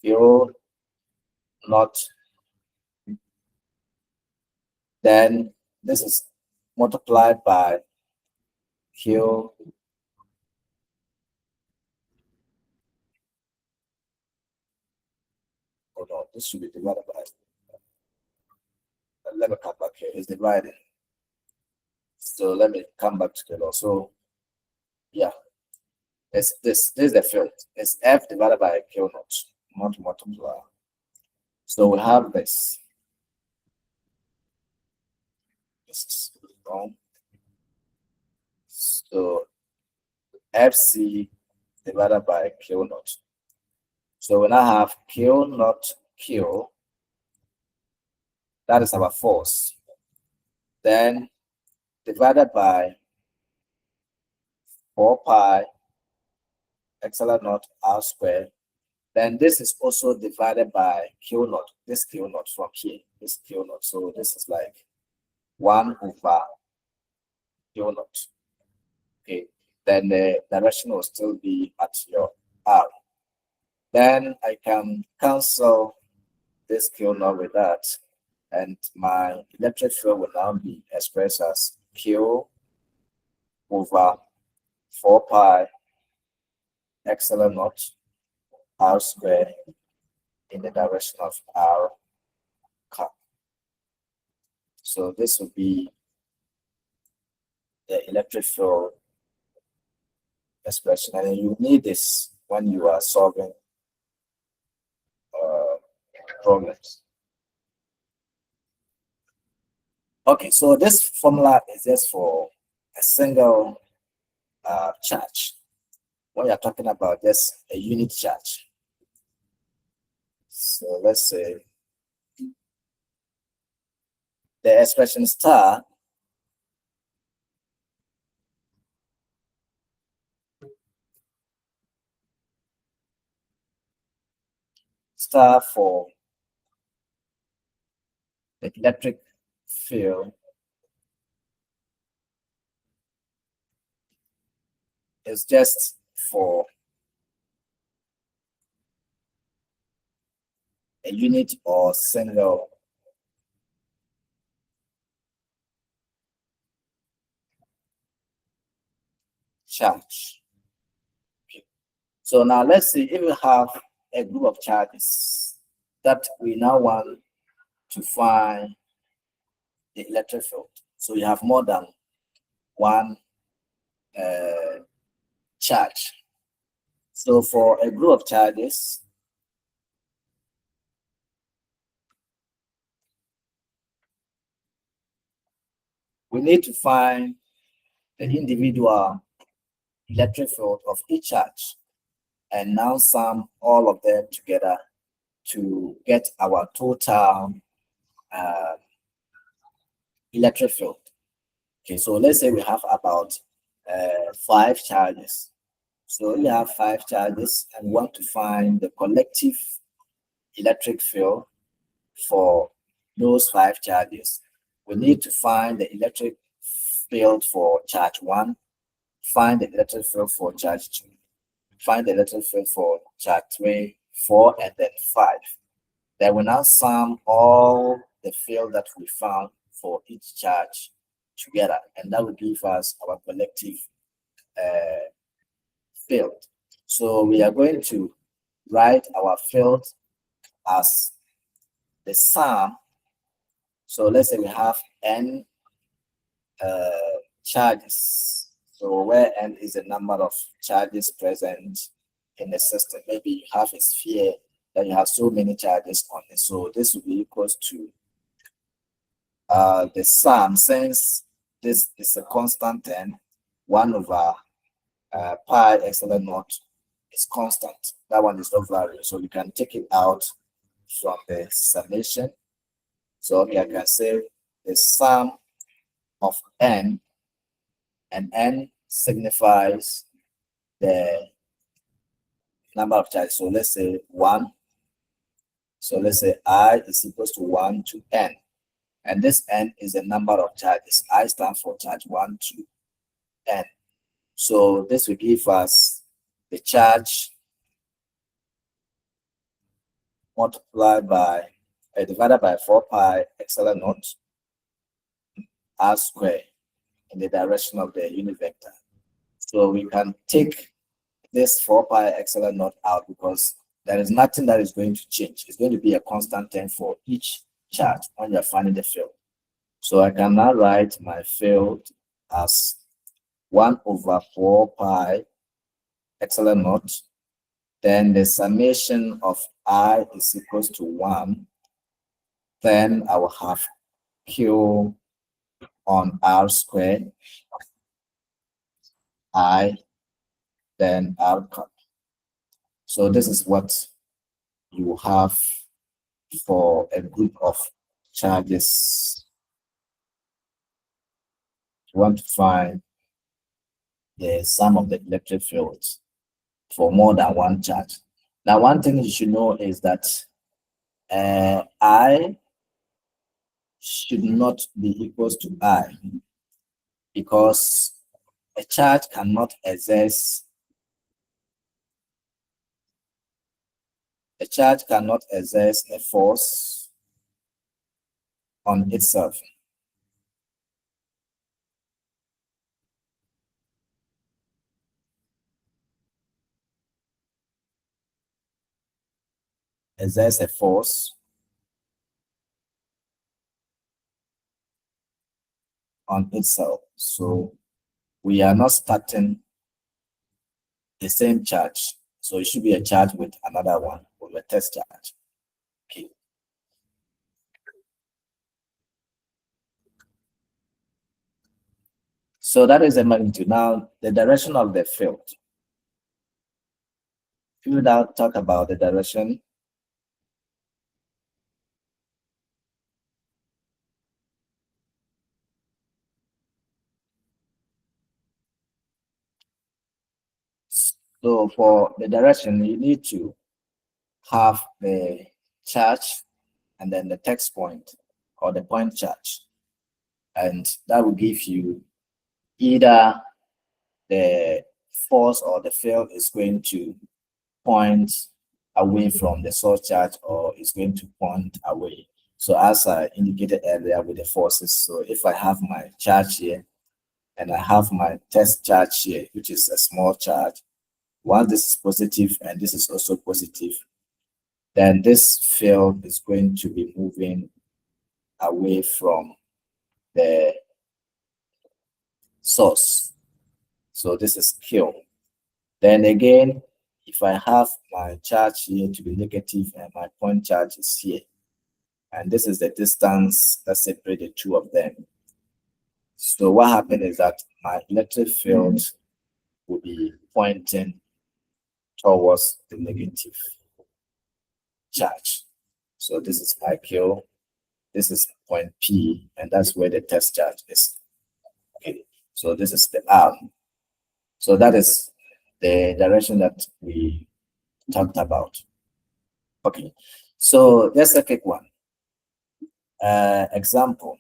Q naught. Then this is multiplied by Q oh no, this should be divided by, let me come back here, it's divided. So let me come back to the law. So yeah, this is the field. It's F divided by Q naught, not multiply. So we have this. This is wrong. So FC divided by Q naught. So we now have Q naught Q. That is our force. Then divided by 4 pi epsilon naught r squared. Then this is also divided by Q naught. This Q naught from here. This Q naught. So this is like 1 over Q naught. Okay. Then the direction will still be at your R. Then I can cancel this Q naught with that. And my electric field will now be expressed as Q over 4 pi epsilon naught r squared in the direction of R cap. So this will be the electric field expression, and you need this when you are solving problems. Okay, so this formula is just for a single charge. When you're talking about just a unit charge. So let's say the expression star for the electric field is just for a unit or single charge. Okay. So now let's see if we have a group of charges that we now want to find the electric field. So you have more than one charge. So for a group of charges, we need to find the individual electric field of each charge and now sum all of them together to get our total electric field. Okay, so let's say we have about 5 charges. So we have 5 charges and want to find the collective electric field for those 5 charges. We need to find the electric field for charge 1, find the electric field for charge 2, find the electric field for charge 3, 4, and then 5. Then we now sum all the field that we found for each charge together, and that will give us our collective field. So we are going to write our field as the sum. So let's say we have n charges. So where n is the number of charges present in the system. Maybe you have a sphere that you have so many charges on it. So this will be equals to the sum, since this is a constant n, 1 over pi epsilon naught is constant. That one is not varying, so we can take it out from the summation. So here I can say the sum of n, and n signifies the number of charges. So let's say 1. So let's say I is equals to 1 to n. And this n is the number of charges. I stands for charge 1 to n. So this will give us the charge multiplied by divided by 4 pi epsilon naught r square in the direction of the unit vector. So we can take this 4 pi epsilon naught out because there is nothing that is going to change. It's going to be a constant term for each charge when you're finding the field. So I can now write my field as 1 over 4 pi epsilon naught. Then the summation of I is equals to 1. Then I will have Q on R squared, I, then R cut. So this is what you have for a group of charges. You want to find the sum of the electric fields for more than one charge. Now, one thing you should know is that I should not be equals to I, because a charge cannot exert a force on itself. Exerts a force on itself. So we are not starting the same charge. So it should be a charge with another one, with a test charge. Okay. So that is the magnitude. Now, the direction of the field. If we now talk about the direction, so for the direction, you need to have the charge and then the text point or the point charge. And that will give you either the force or the field is going to point away from the source charge or is going to point away. So as I indicated earlier with the forces, so if I have my charge here and I have my test charge here, which is a small charge, once this is positive and this is also positive, then this field is going to be moving away from the source. So this is Q. Then again, if I have my charge here to be negative and my point charge is here, and this is the distance that separates the two of them. So what happened is that my electric field will be pointing towards the negative charge. So this is my Q, this is point P, and that's where the test charge is. Okay, so this is the R. So that is the direction that we talked about. Okay, so let's take a quick one. Example.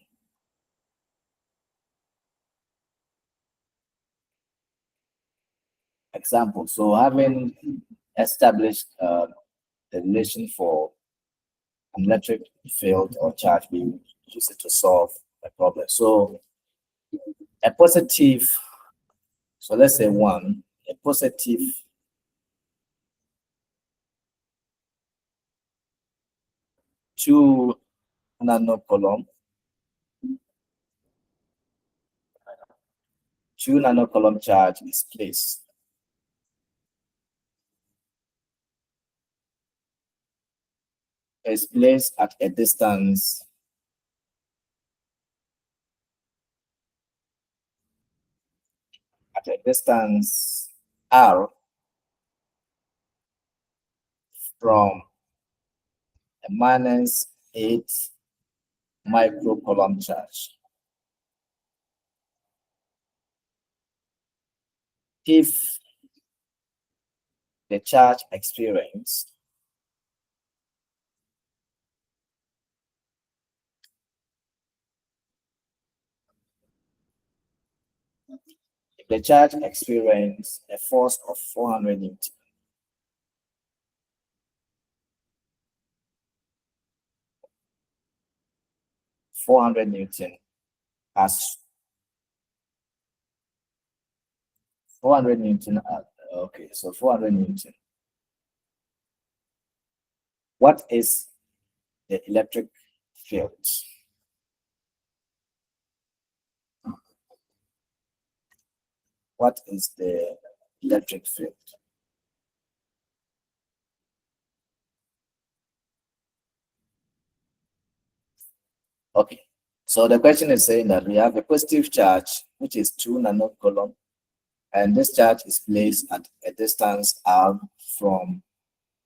So having established the relation for an electric field or charge, we use it to solve a problem. So a positive, so let's say a positive two nanocoulomb charge is placed. Is placed at a distance r from a -8 microcoulomb charge. If the charge experienced a force of 400 Newton, 400 Newton as 400 Newton. Okay, so 400 Newton. What is the electric field? What is the electric field? Okay, so the question is saying that we have a positive charge, which is 2 nanocoulomb, and this charge is placed at a distance r from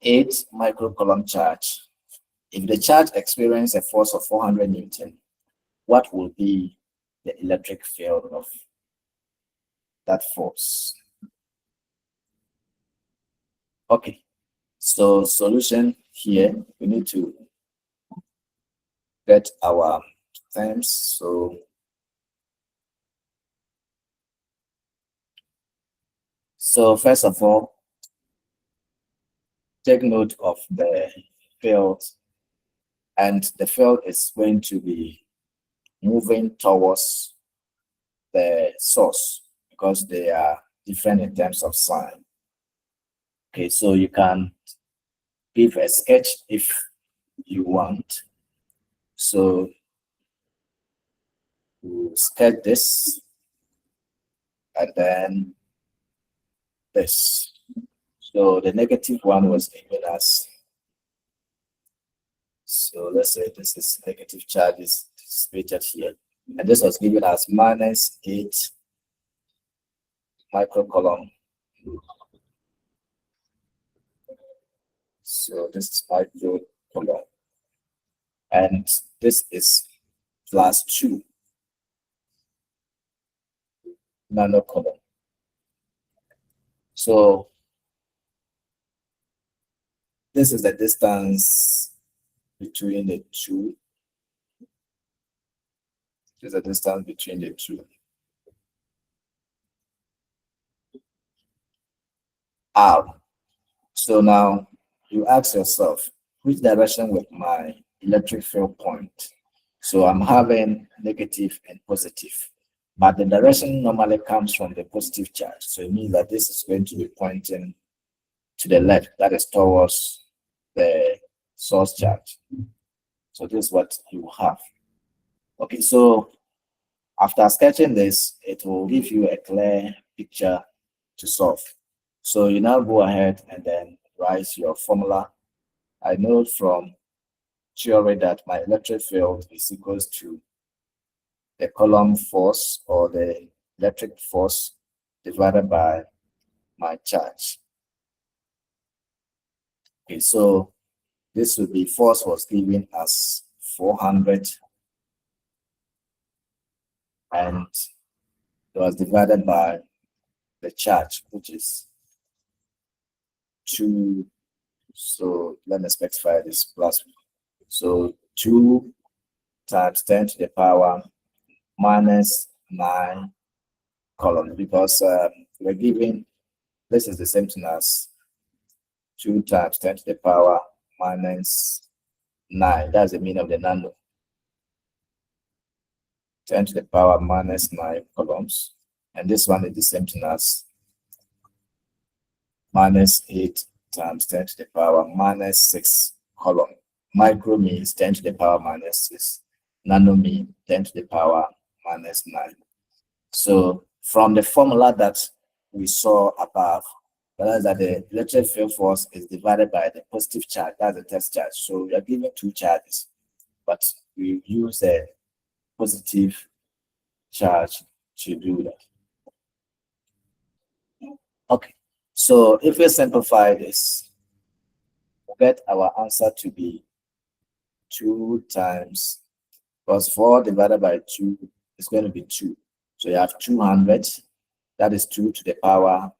8 microcoulomb charge. If the charge experiences a force of 400 Newton, what will be the electric field of that force? Okay, so solution here, we need to get our terms. So first of all, take note of the field, and the field is going to be moving towards the source because they are different in terms of sign. Okay, so you can give a sketch if you want. So we'll sketch this and then this. So the negative one was given as, so let's say this is negative charges dissipated here. And this was given as minus 8 microcoulomb. So this is microcoulomb. And this is plus 2 nanocoulomb. So this is the distance between the two. This is the distance between the two. R. So now you ask yourself, which direction will my electric field point? So I'm having negative and positive, but the direction normally comes from the positive charge. So it means that this is going to be pointing to the left, that is towards the source charge. So this is what you have. Okay, so after sketching this, it will give you a clear picture to solve. So you now go ahead and then write your formula. I know from theory that my electric field is equals to the Coulomb force or the electric force divided by my charge. Okay, so this would be force was given as 400 and it was divided by the charge, which is 2. So let me specify this plus. So 2 times 10 to the power minus 9 coulomb, because we're given this is the same thing as 2 times 10 to the power minus 9. That's the mean of the nano. 10 to the power minus 9 coulombs. And this one is the same thing as minus 8 times 10 to the power minus 6 coulomb. Micro means 10 to the power minus 6. Nano means 10 to the power minus 9. So from the formula that we saw above, that is that the electric field force is divided by the positive charge, that's the test charge. So we are given 2 charges, but we use a positive charge to do that. Okay, so if we simplify this, we'll get our answer to be 2 times, because 4 divided by 2 is going to be 2. So you have 200, that is 2 to the power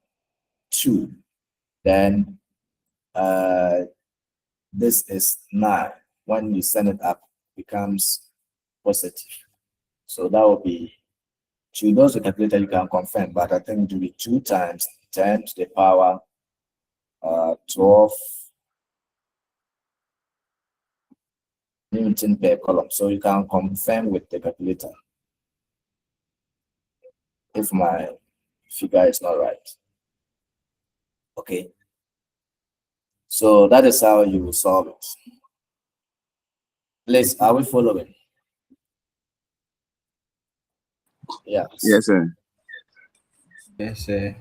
2. Then this is 9. When you send it up, it becomes positive. So that will be, to those who calculator, you can confirm, but I think it will be 2 times 10 to the power 12 Newton per column. So you can confirm with the calculator if my figure is not right. Okay. So that is how you will solve it. Please, are we following? Yes. Yes, sir. Yes, sir.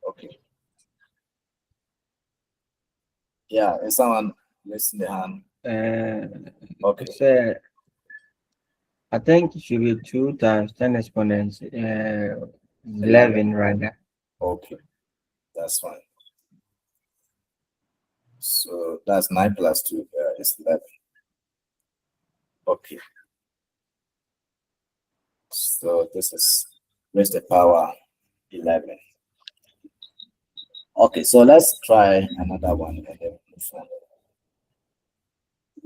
Okay. Yeah, is someone raising the hand? Okay. Sir, I think it should be 2 times 10 exponents 11 rather. Okay, that's fine. So that's 9 plus 2 is 11. Okay. So this is raised to the power 11. Okay, so let's try another one and then move on.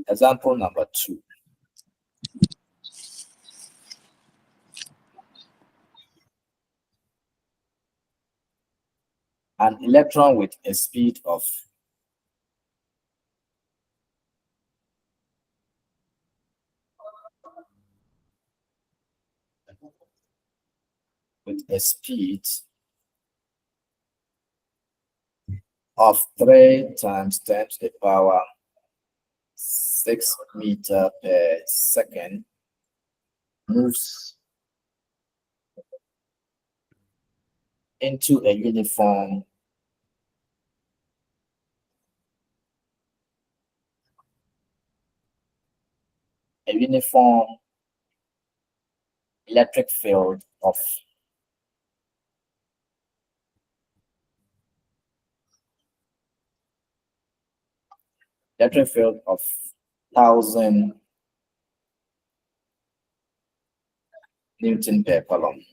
Example number 2. An electron with a speed of with a speed of 3 times 10 to the power 6 meter per second moves into a uniform electric field of 1,000 Newton per coulomb.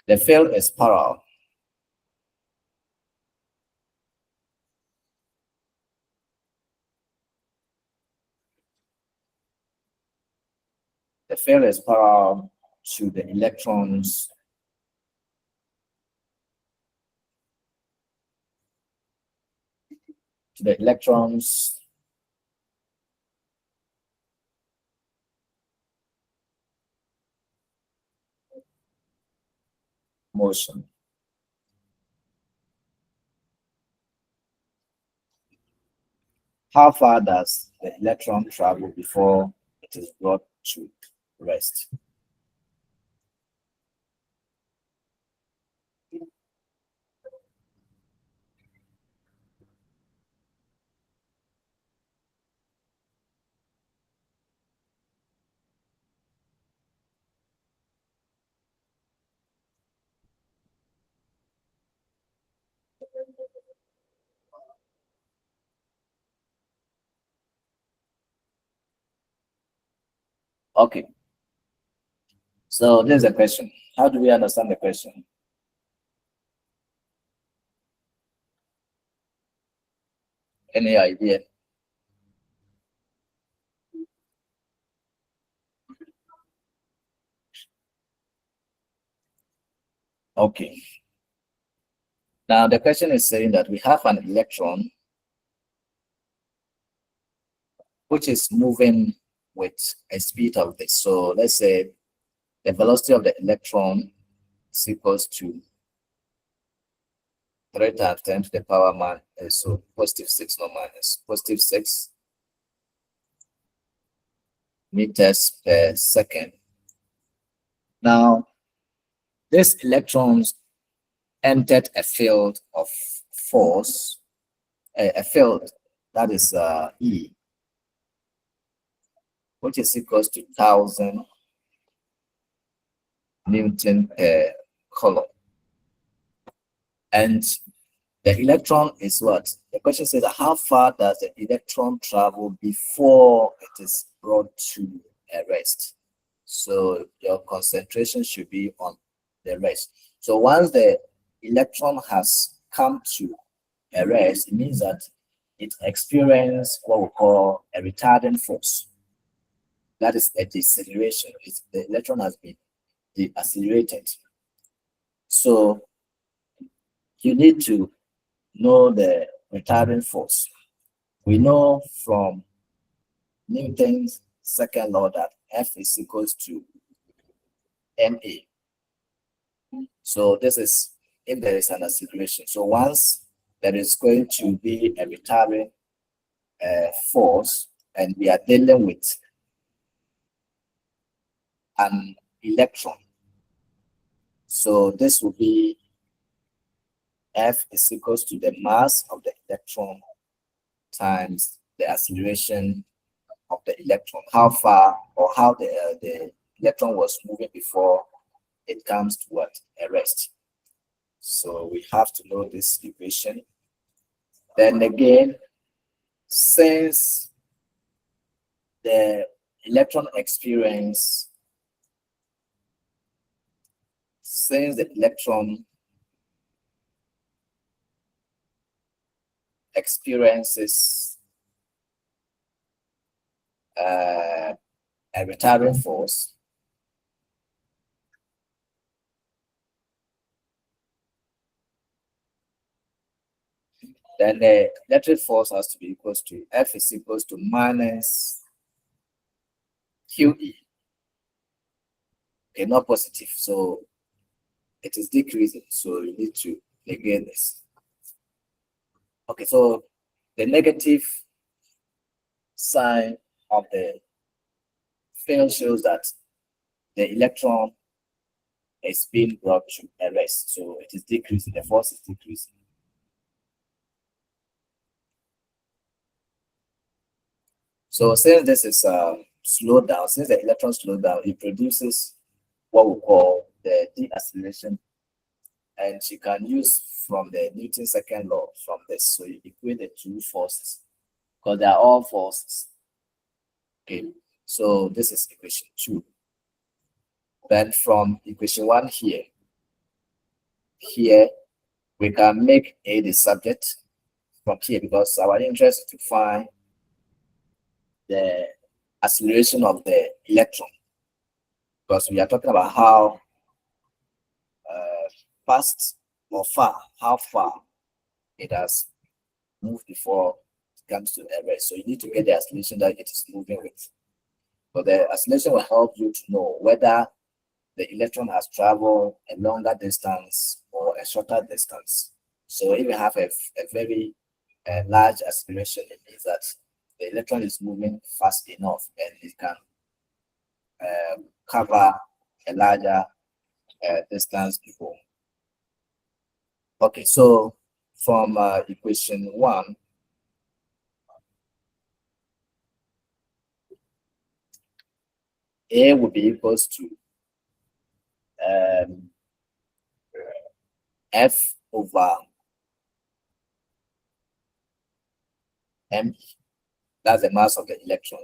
The field is parallel. The field is parallel to the electrons motion. How far does the electron travel before it is brought to rest? Okay. So there's a question. How do we understand the question? Any idea? Okay. Now the question is saying that we have an electron which is moving with a speed of this. So let's say the velocity of the electron is equals to 3 times 10 to the power so positive 6, not minus, positive 6 meters per second. Now, these electrons entered a field of force, a field that is E, which is equals to 1,000 Newton per coulomb. And the electron is what? The question says, how far does the electron travel before it is brought to a rest? So your concentration should be on the rest. So once the electron has come to a rest, it means that it experiences what we call a retarding force. That is a deceleration. The electron has been deaccelerated. So you need to know the retarding force. We know from Newton's second law that F is equals to ma. So this is if there is an acceleration. So once there is going to be a retarding force, and we are dealing with an electron. So this will be F is equals to the mass of the electron times the acceleration of the electron, how far or how the electron was moving before it comes to what? A rest. So we have to know this equation. Then again, since the electron experience, since the electron experiences a retarding force, then the electric force has to be equals to F is equals to minus QE. Okay, not positive, so it is decreasing, so you need to negate this. Okay, so the negative sign of the field shows that the electron is being brought to a rest, so it is decreasing, the force is decreasing. So since this is slowed down, since the electron slowed down, it produces what we call the deceleration, and you can use from the Newton's second law from this. So you equate the two forces because they are all forces. Okay, so this is equation 2. Then from equation 1 here we can make A the subject from here because our interest is to find the acceleration of the electron, because we are talking about how fast or how far it has moved before it comes to the rest. So you need to get the acceleration that it is moving with. So the acceleration will help you to know whether the electron has traveled a longer distance or a shorter distance. So if you have a very large acceleration, it means that the electron is moving fast enough and it can cover a larger distance before. Okay, so from equation 1, A will be equals to F over M. That's the mass of the electron.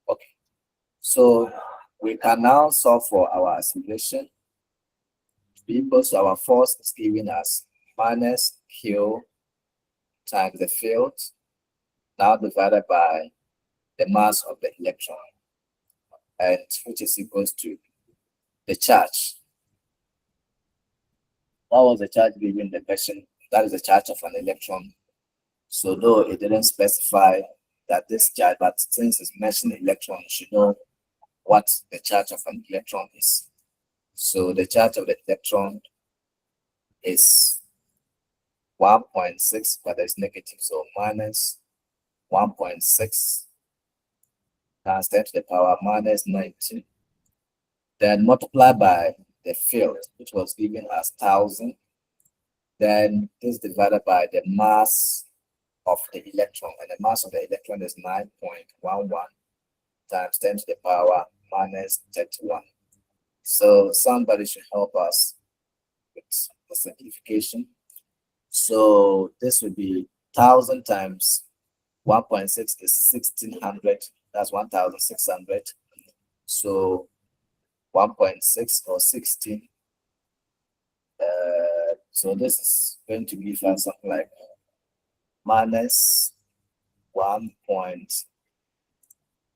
Okay, so we can now solve for our acceleration. To be equals to our force is given as minus Q times the field, now divided by the mass of the electron, and which is equals to the charge. What was the charge given the question? That is the charge of an electron. So though it didn't specify that this charge, but since it's mentioned electron, you should know what the charge of an electron is. So the charge of the electron is 1.6, but there's negative, so minus 1.6 times 10 to the power minus 19. Then multiply by the field, which was given as 1,000. Then this divided by the mass of the electron, and the mass of the electron is 9.11 times 10 to the power minus 31. So somebody should help us with the simplification. So this would be 1,000 times 1.6 is 1,600. That's 1,600. So 1.6 or 16. So this is going to give us something like minus 1.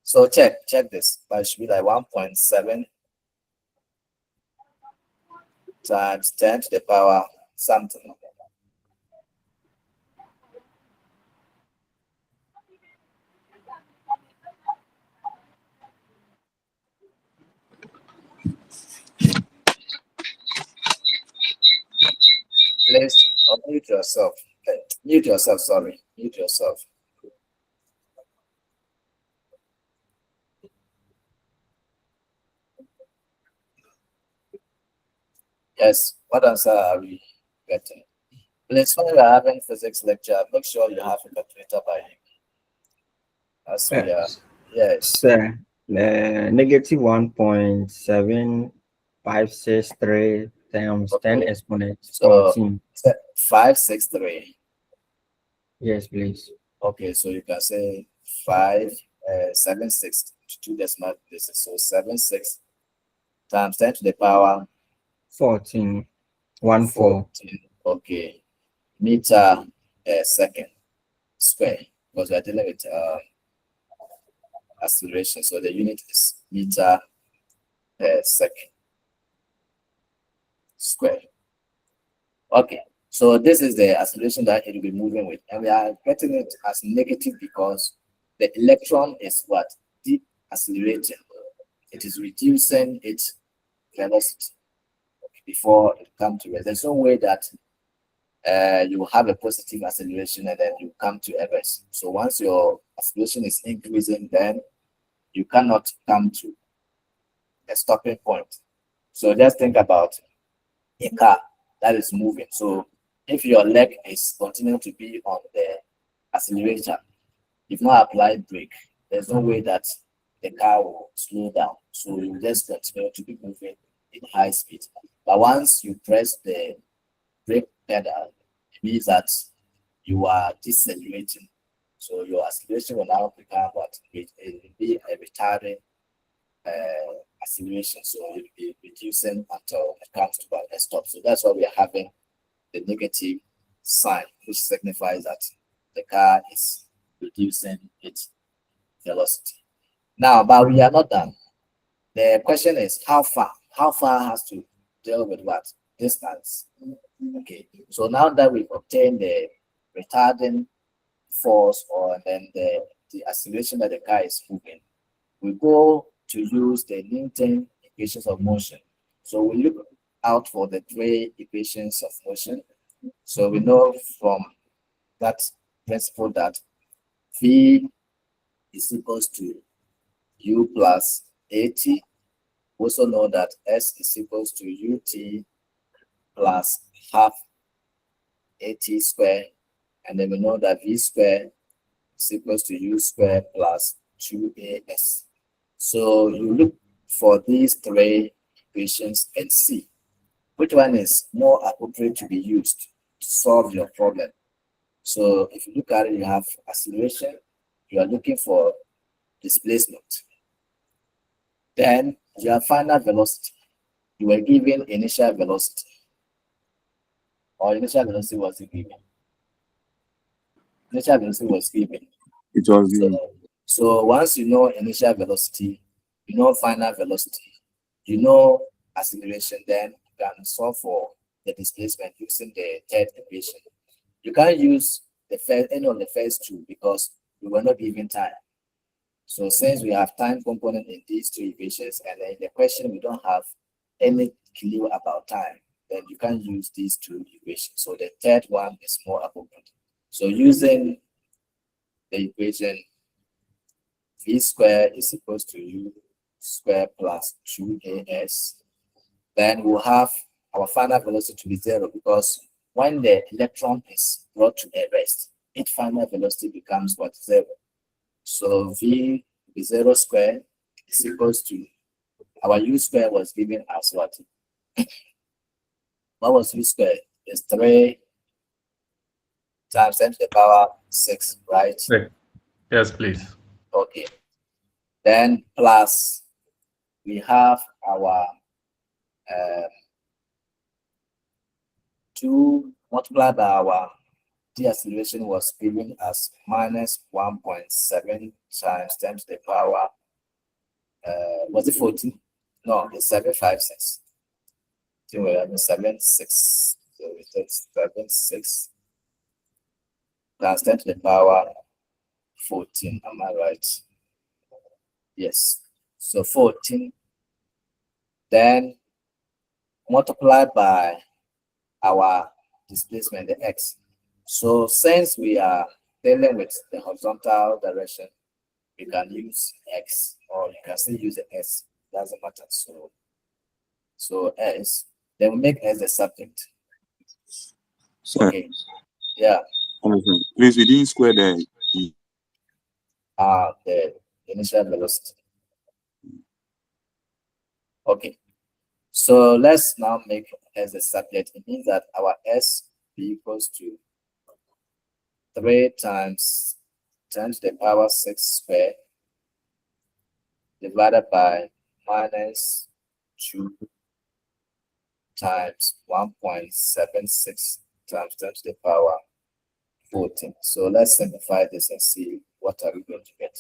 So check this. But it should be like 1.7 times 10 to the power something. Please unmute yourself. Mute yourself, sorry. Mute yourself. Yes, what answer are we getting? Please, when we are having physics lecture, make sure you have a calculator by you. As we are, yes. Sir, negative 1.7563 times 10 Okay. exponent So 14. 563. Yes, please. Okay, so you can say 576 to 2 decimal places. So 76 times 10 to the power 14. 1 4. 14. Okay, meter second square, because we are dealing with acceleration. So the unit is meter second square. Okay, so this is the acceleration that it will be moving with, and we are getting it as negative because the electron is what? Decelerating. It is reducing its velocity before it comes to rest. There's no way that you have a positive acceleration and then you come to a rest. So once your acceleration is increasing, then you cannot come to a stopping point. So just think about a car that is moving. So if your leg is continuing to be on the accelerator, if not applied brake, there's no way that the car will slow down. So you just continue to be moving in high speed. But once you press the brake pedal, it means that you are decelerating. So your acceleration will now become what? It will be a retarding acceleration. So it will be reducing until it comes to a stop. So that's why we are having the negative sign, which signifies that the car is reducing its velocity. Now, but we are not done. The question is how far? How far has to deal with what? Distance. Okay. So now that we've obtained the retarding force or then the acceleration that the car is moving, we go to use the Newton equations of motion. So we look out for the three equations of motion. So we know from that principle that V is equals to U plus AT. We also know that S is equals to UT plus half AT square. And then we know that V square is equals to U square plus 2AS. So you look for these three equations and see which one is more appropriate to be used to solve your problem. So if you look at it, you have acceleration, you are looking for displacement. Then you have final velocity. You were given initial velocity. Or initial velocity was given. Initial velocity was given. It was given. So once you know initial velocity, you know final velocity, you know acceleration, then you can solve for the displacement using the third equation. You can't use the first any of the first two because we were not given time. So since we have time component in these two equations, and then in the question we don't have any clue about time, then you can use these two equations. So the third one is more appropriate. So using the equation V square is equals to U square plus 2AS, then we'll have our final velocity to be 0 because when the electron is brought to a rest, its final velocity becomes what? 0. So V is 0 square is equals to our U square was given as what? What was U square? It's 3 times 10 to the power 6, right? Yes, please. Okay. Then plus we have our 2 multiplied by our deceleration was given as minus 1.7 times 10 to the power, was it 14? No, it's 756. I think we're having 7, 6, So we take 76 times 10 to the power 14. Am I right? Yes. So 14. Then multiply by our displacement, the x. So since we are dealing with the horizontal direction, we can use x, or you can still use the s. Doesn't matter. So s. Then we make s the subject. Sir, Okay. Yeah. please, we didn't square the The initial velocity. Okay. So let's now make s the subject. It means that our s be equals to 3 times 10 to the power 6 squared divided by minus 2 times 1.76 times 10 to the power 14. So let's simplify this and see what are we going to get.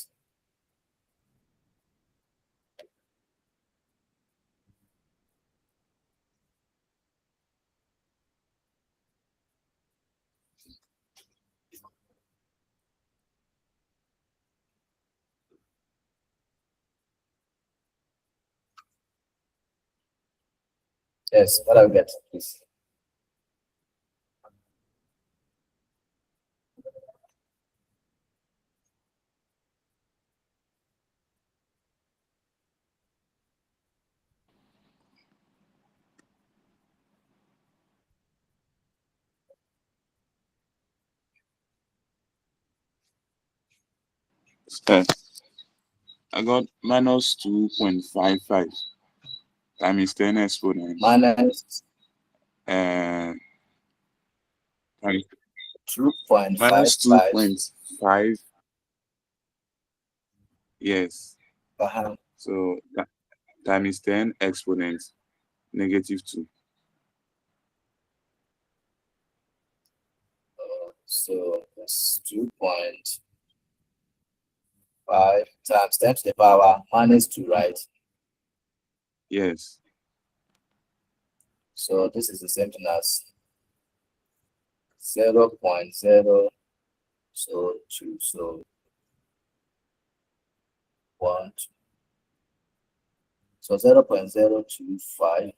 Yes, what are we getting, please? sir. I got minus 2.55 times 10 exponent. Minus Uh, times- 2.55. minus 2.5. Yes. So times 10 exponent negative 2. So that's 2.5 times 10 to the power minus 2, right? Yes. So this is the same thing as 0.0, so 2, so 1, so 0.025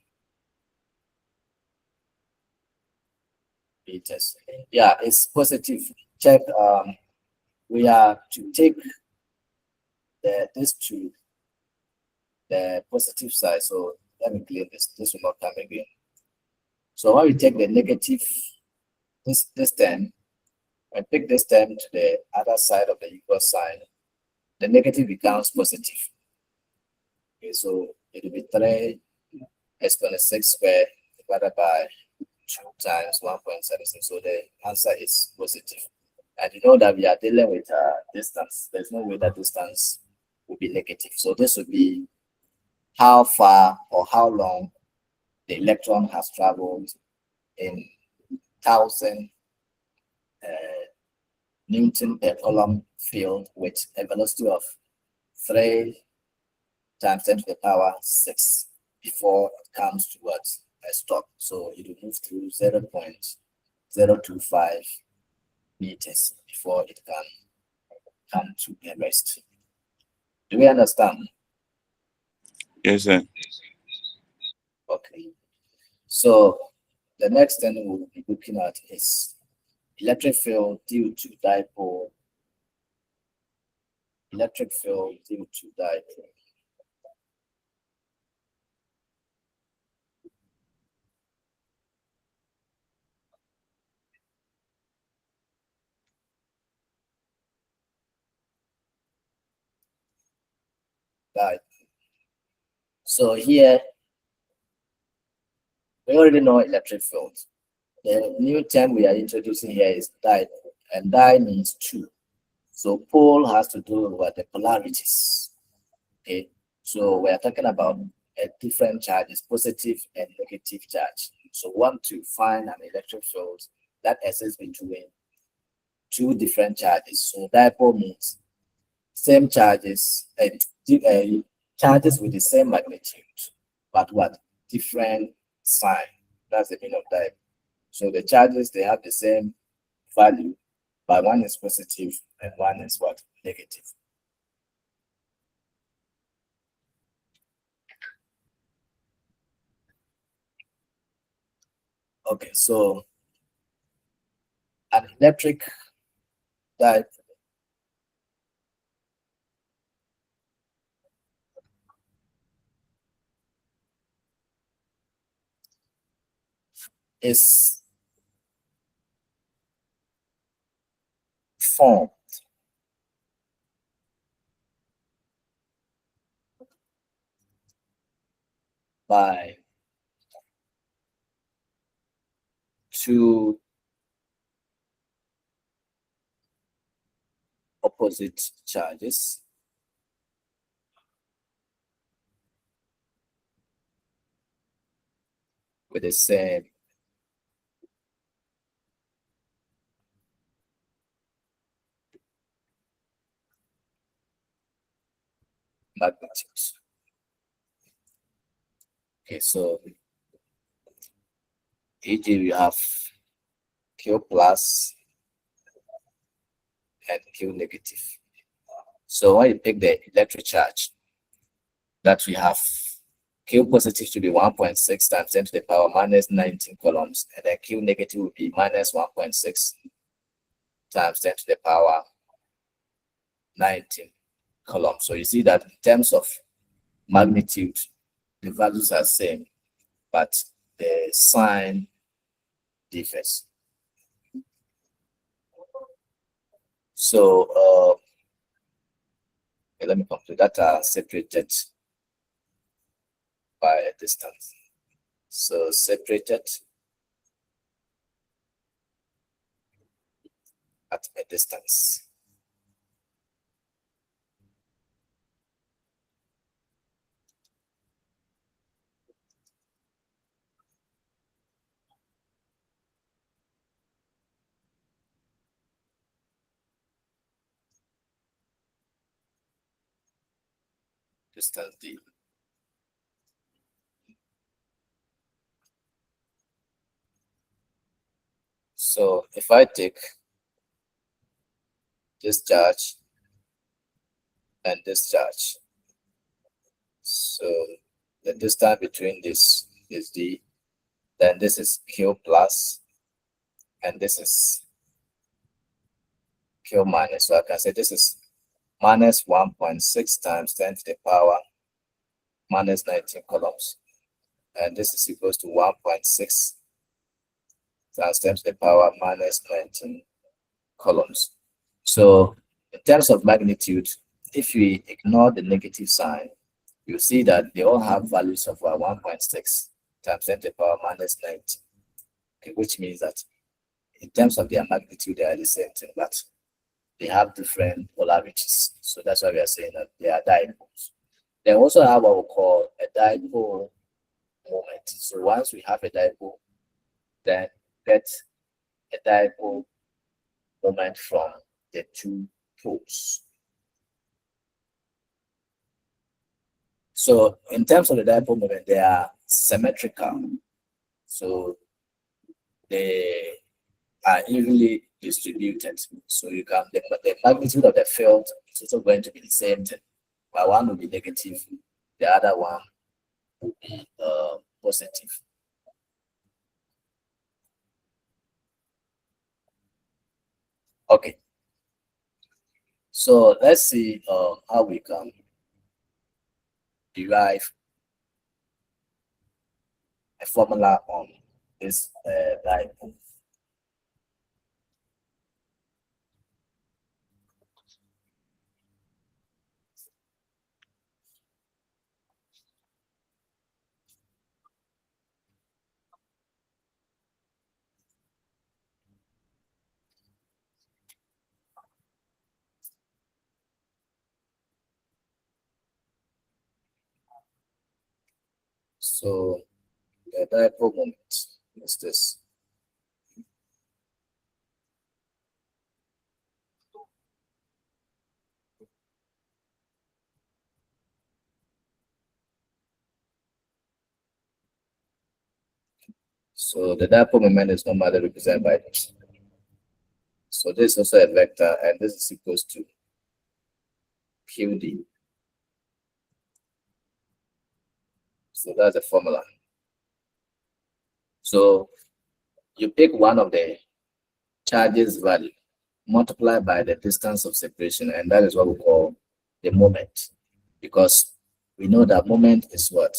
meters. Yeah, it's positive. Check. We are to take this to the positive side. So let me clear this. This will not come again. So when we take the negative, this term, and pick this term to the other side of the equal sign, the negative becomes positive. Okay, so it will be 3 exponent 6 squared divided by 2 times 1.76. So the answer is positive. And you know that we are dealing with distance. There's no way that distance will be negative. So this would be how far or how long the electron has traveled in 1,000 Newton per Coulomb field with a velocity of 3 times 10 to the power 6 before it comes towards a stop. So it will move through 0.025 meters before it can come to a rest. Do we understand? Yes, sir. Okay. So the next thing we'll be looking at is electric field due to dipole. Electric field due to dipole. So here we already know electric field. The new term we are introducing here is dipole, and di means two. So pole has to do with the polarities. Okay, so we are talking about different charges, positive and negative charge. So we want to find an electric field that exists between two different charges. So dipole means same charges and charges with the same magnitude, but what different sign. That's the meaning of dipole. So the charges, they have the same value, but one is positive and one is what? Negative. Okay, so an electric dipole is formed by two opposite charges with the same magnitude. Okay, so e.g. we have Q plus and Q negative. So when you take the electric charge that we have, Q positive to be 1.6 times 10 to the power minus 19 coulombs, and then Q negative will be minus 1.6 times 10 to the power 19 coulombs. So you see that in terms of magnitude, the values are same, but the sign differs. So let me complete that are separated by a distance. So separated at a distance. Distance D. So if I take this charge and this charge, so the distance between this is D, then this is Q plus, and this is Q minus. So I can say this is minus 1.6 times 10 to the power minus 19 coulombs. And this is equals to 1.6 times 10 to the power minus 19 coulombs. So in terms of magnitude, if we ignore the negative sign, you see that they all have values of 1.6 times 10 to the power minus 19, okay, which means that in terms of their magnitude, they are the same thing, but they have different polarities. So that's why we are saying that they are dipoles. They also have what we call a dipole moment. So once we have a dipole, then get a dipole moment from the two poles. So in terms of the dipole moment, they are symmetrical. So they are evenly distributed. So you can the magnitude of the field is also going to be the same thing. But one will be negative, the other one will be positive. Okay. So let's see how we can derive a formula on this dipole. So the dipole moment is this. So the dipole moment is normally represented by this. So this is also a vector, and this is equals to QD. So that's the formula. So you pick one of the charges value, multiply by the distance of separation, and that is what we call the moment. Because we know that moment is what?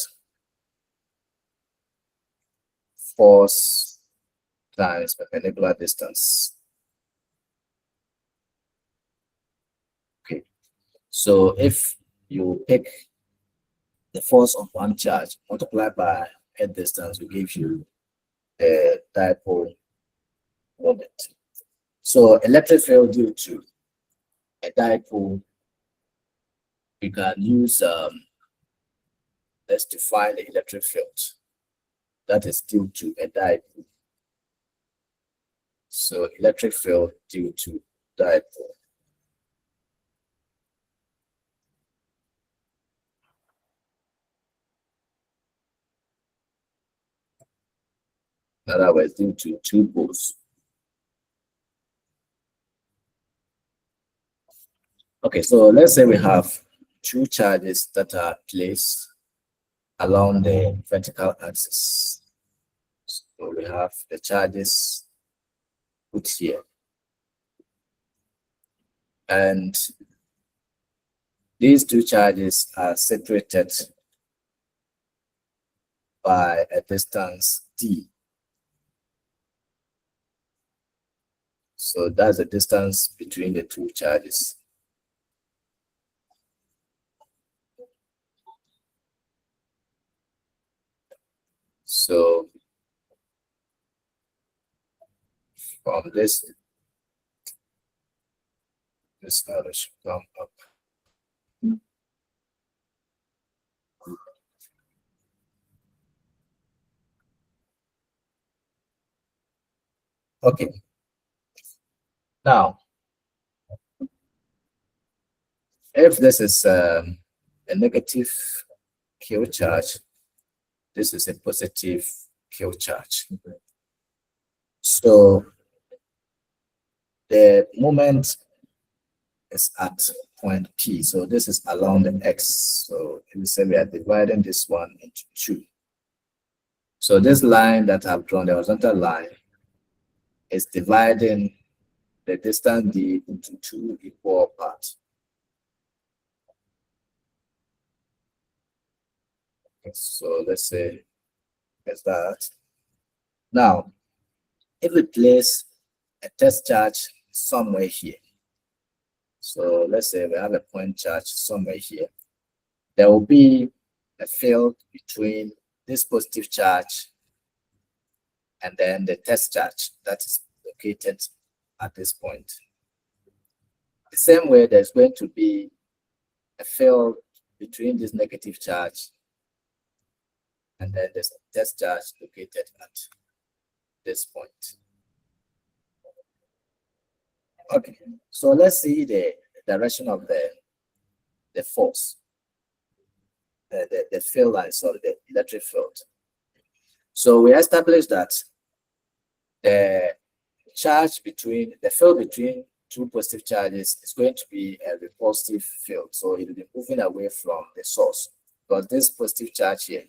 Force times perpendicular distance. Okay. So if you pick the force of one charge multiplied by a distance, will give you the dipole moment. So electric field due to a dipole, we can use let's define the electric field that is due to a dipole. So electric field due to dipole. In other words, due to two poles. Okay, so let's say we have two charges that are placed along the vertical axis. So we have the charges put here. And these two charges are separated by a distance d. So that's the distance between the two charges. So from this value should come up. Okay. Now, if this is a negative Q charge, this is a positive Q charge. So the moment is at point P. So this is along the X. So we say we are dividing this one into two. So this line that I've drawn, the horizontal line, is dividing the distance d into two equal parts. Okay, so let's say it's that. Now, if we place a test charge somewhere here, so let's say we have a point charge somewhere here, there will be a field between this positive charge and then the test charge that is located at this point. The same way, there's going to be a field between this negative charge and then there's a test charge located at this point. Okay, so let's see the direction of the force, the field line, sorry, the electric field. So we established that the field between two positive charges is going to be a repulsive field. So it will be moving away from the source, because this positive charge here,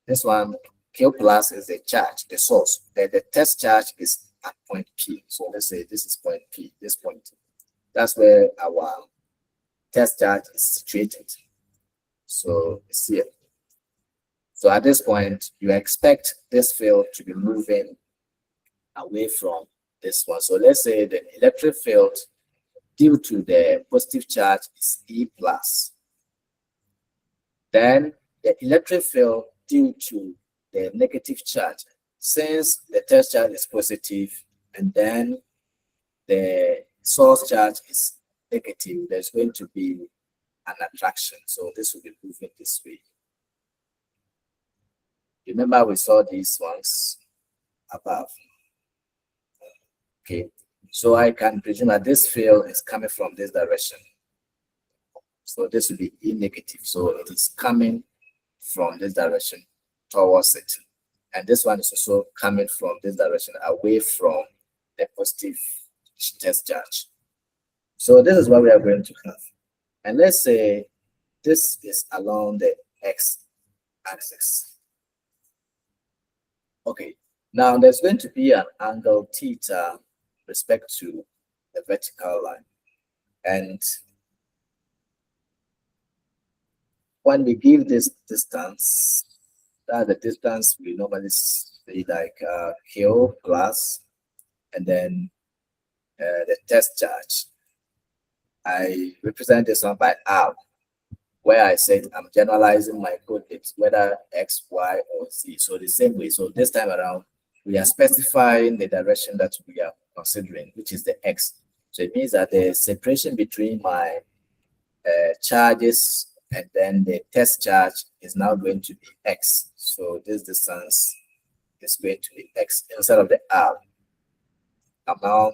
this one, Q plus, is the charge, the source. The test charge is at point P. So let's say this is point P, this point. That's where our test charge is situated. So it's here. So at this point, you expect this field to be moving away from this one. So let's say the electric field due to the positive charge is E plus. Then the electric field due to the negative charge, since the test charge is positive and then the source charge is negative, there's going to be an attraction. So this will be moving this way. Remember, we saw these ones above. Okay, so I can presume that this field is coming from this direction. So this will be E negative. So it is coming from this direction towards it. And this one is also coming from this direction away from the positive test charge. So this is what we are going to have. And let's say this is along the x-axis. Okay, now there's going to be an angle theta respect to the vertical line. And when we give this distance, that the distance we normally say like Q plus, and then the test charge. I represent this one by R, where I said I'm generalizing my coordinates, whether X, Y, or Z. So the same way. So this time around, we are specifying the direction that we are considering, which is the X. So it means that the separation between my charges and then the test charge is now going to be X. So this distance is going to be X instead of the R. I'm now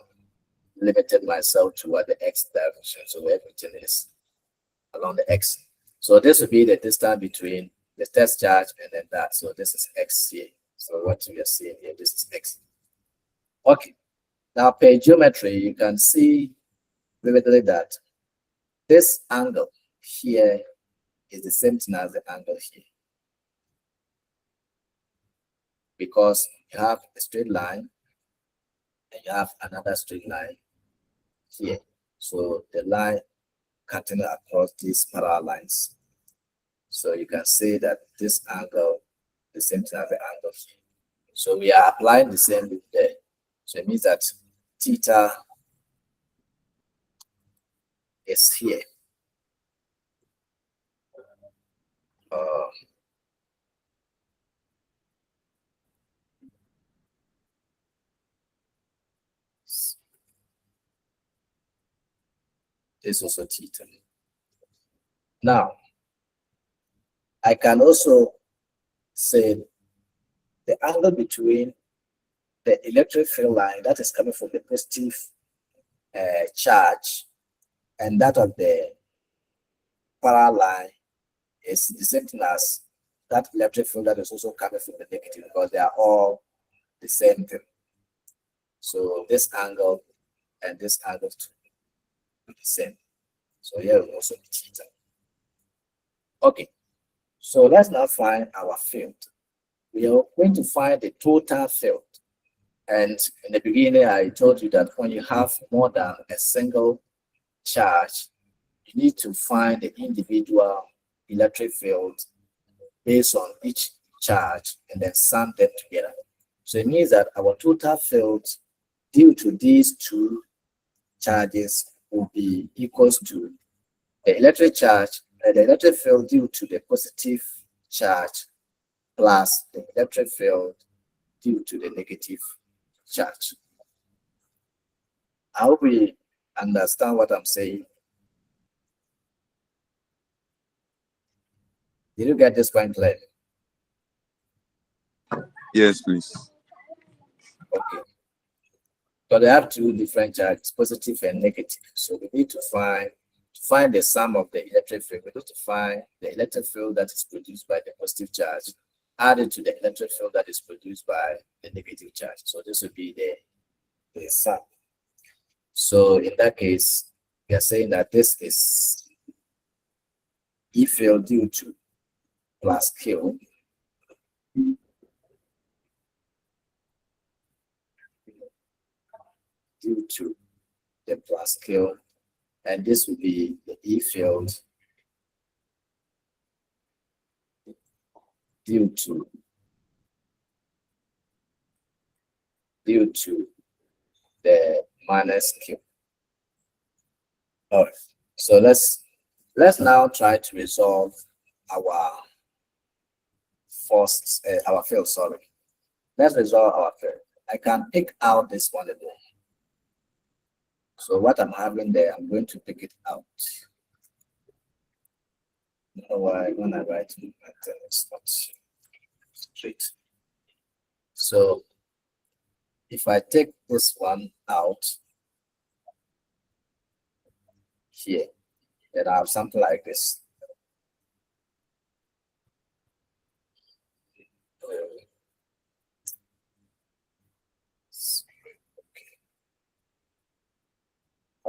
limited myself toward the X direction. So everything is along the X. So this would be the distance between the test charge and then that. So this is X here. So what we are seeing here, this is X. Okay. Now per geometry, you can see vividly that this angle here is the same thing as the angle here. Because you have a straight line and you have another straight line here. So the line cutting across these parallel lines. So you can see that this angle is the same thing as the angle here. So we are applying the same loop there. So it means that theta is here. This is also theta. Now, I can also say the angle between the electric field line that is coming from the positive charge and that of the parallel line is the same thing as that electric field that is also coming from the negative, because they are all the same thing. So this angle and this angle are the same. So here will also be theta. Okay, so let's now find our field. We are going to find the total field. And in the beginning, I told you that when you have more than a single charge, you need to find the individual electric field based on each charge and then sum them together. So it means that our total field due to these two charges will be equals to the electric charge and the electric field due to the positive charge plus the electric field due to the negative charge. I hope we understand what I'm saying. Did you get this point clear? Yes, please. Okay. So they have two different charges, positive and negative. So we need to find the sum of the electric field. We need to find the electric field that is produced by the positive charge added to the electric field that is produced by the negative charge. So this would be the sum. So in that case, we are saying that this is E field due to plus Q due to the plus Q, and this would be the E field due to the minus Q. All right. So let's now try to resolve our our field. Sorry. Let's resolve our field. I can pick out this one again. So what I'm having there, I'm going to pick it out. I don't know why when I write it, it's not straight. So if I take this one out here, then I have something like this.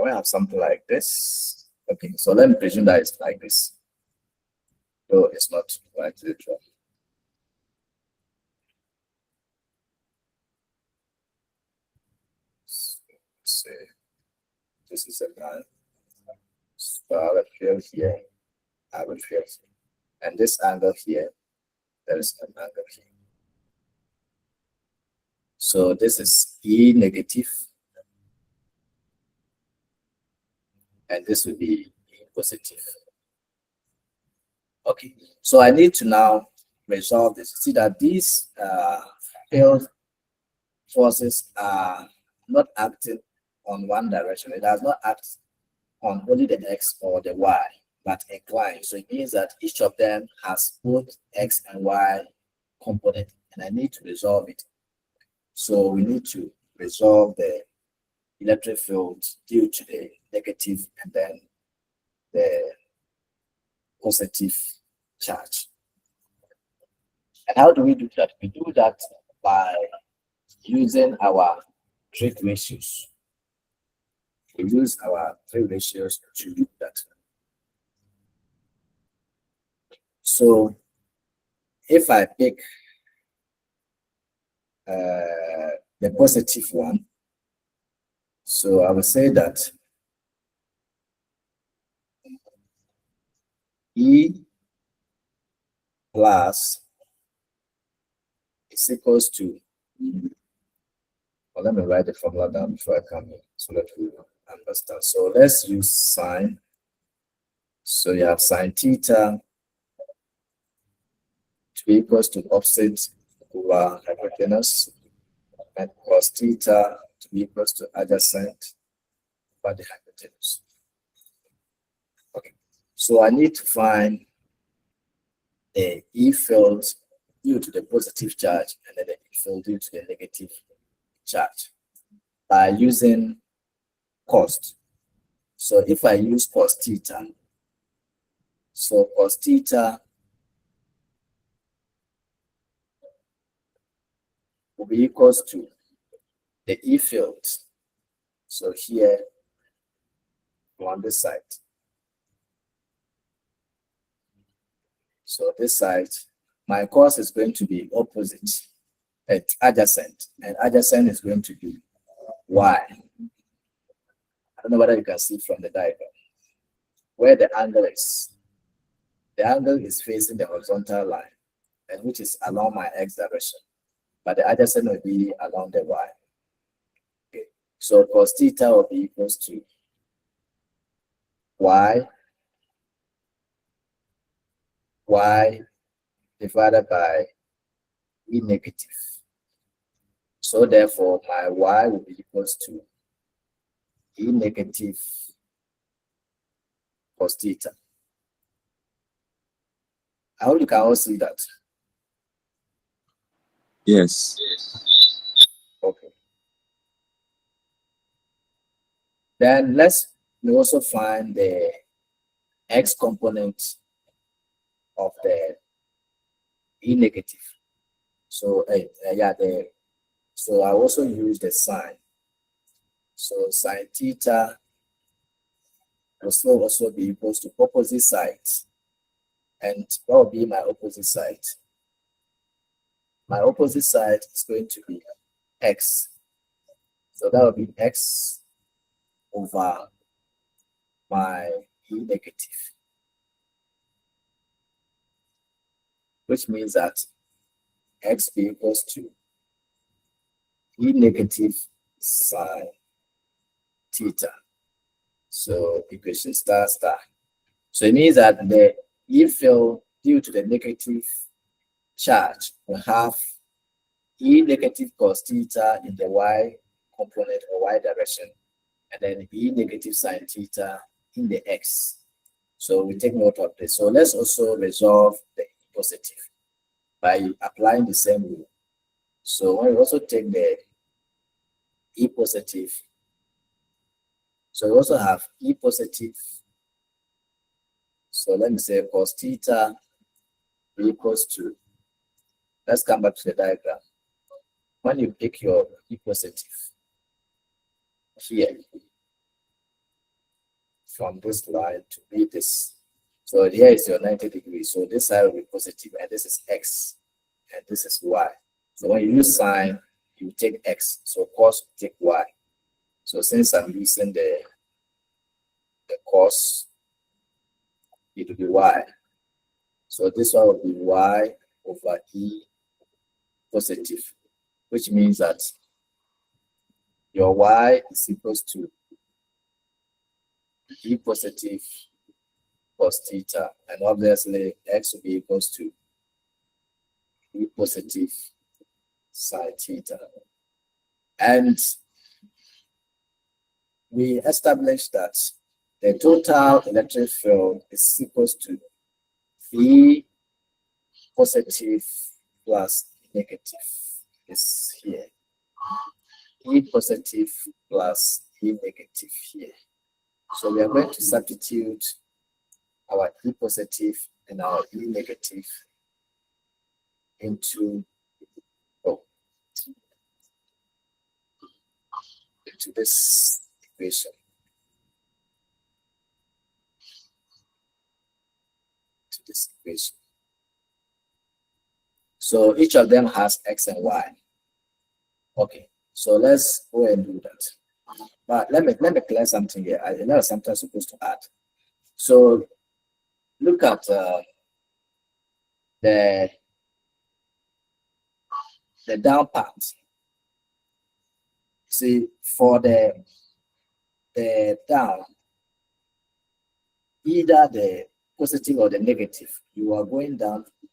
I have something like this. Okay, so let me presume that it's like this. Though it's not quite literal. So, let's say this is a line. So I will fill here. I will fill here. And this angle here, there is an angle here. So this is E negative. And this will be E positive. Okay, so I need to now resolve this. See that these field forces are not acting on one direction. It does not act on only the X or the Y, but inclined. So it means that each of them has both X and Y component, and I need to resolve it. So we need to resolve the electric field due to the negative and then the positive charge. And how do we do that? We do that by using our trig ratios. We use our trig ratios to do that. So if I pick the positive one, so I will say that E plus is equals to, well, let me write the formula down before I come in so that we understand. So let's use sine. So you have sine theta to be equals to opposite over hypotenuse, and cos theta to be equals to adjacent over the hypotenuse. Okay, so I need to find the E field due to the positive charge and then the E field due to the negative charge by using cos. So if I use cos theta, so cos theta will be equals to the E field. So here on this side. So this side, my cos is going to be opposite at adjacent, and adjacent is going to be Y. I don't know whether you can see from the diagram where the angle is. The angle is facing the horizontal line, and which is along my X direction, but the adjacent will be along the Y. Okay. So cos theta will be equals to Y divided by E negative. So therefore, my Y will be equals to E negative cos theta. I hope you can all see that. Yes. Okay. Then let's also find the X component of the E negative. So so I also use the sine. So sine theta will also be equals to opposite sides. And what will be my opposite side? My opposite side is going to be X. So that will be X over my E negative, which means that X be equals to E negative sine theta. So equation star star. So it means that the E field due to the negative charge will have E negative cos theta in the Y component or Y direction, and then E negative sine theta in the X. So we take note of this. So let's also resolve the E positive by applying the same rule. So when we also take the E positive, so we also have E positive. So let me say cos theta equals to, let's come back to the diagram. When you pick your E positive here, from this line to be this. So here is your 90 degrees. So this side will be positive, and this is x, and this is y. So when you use sine, you take x. So cos take y. So since I'm using the cos, it will be y. So this one will be y over e positive, which means that your y is equals to e positive cos theta, and obviously x will be equals to e positive sine theta. And we established that the total electric field is equals to E positive plus negative is here. E positive plus E negative here. So we are going to substitute our E positive and our E negative into this equation. So each of them has x and y. Okay, so let's go and do that. But let me clear something here. I know something I'm supposed to add. So look at the down part. See, for the down, either the positive or the negative, you are going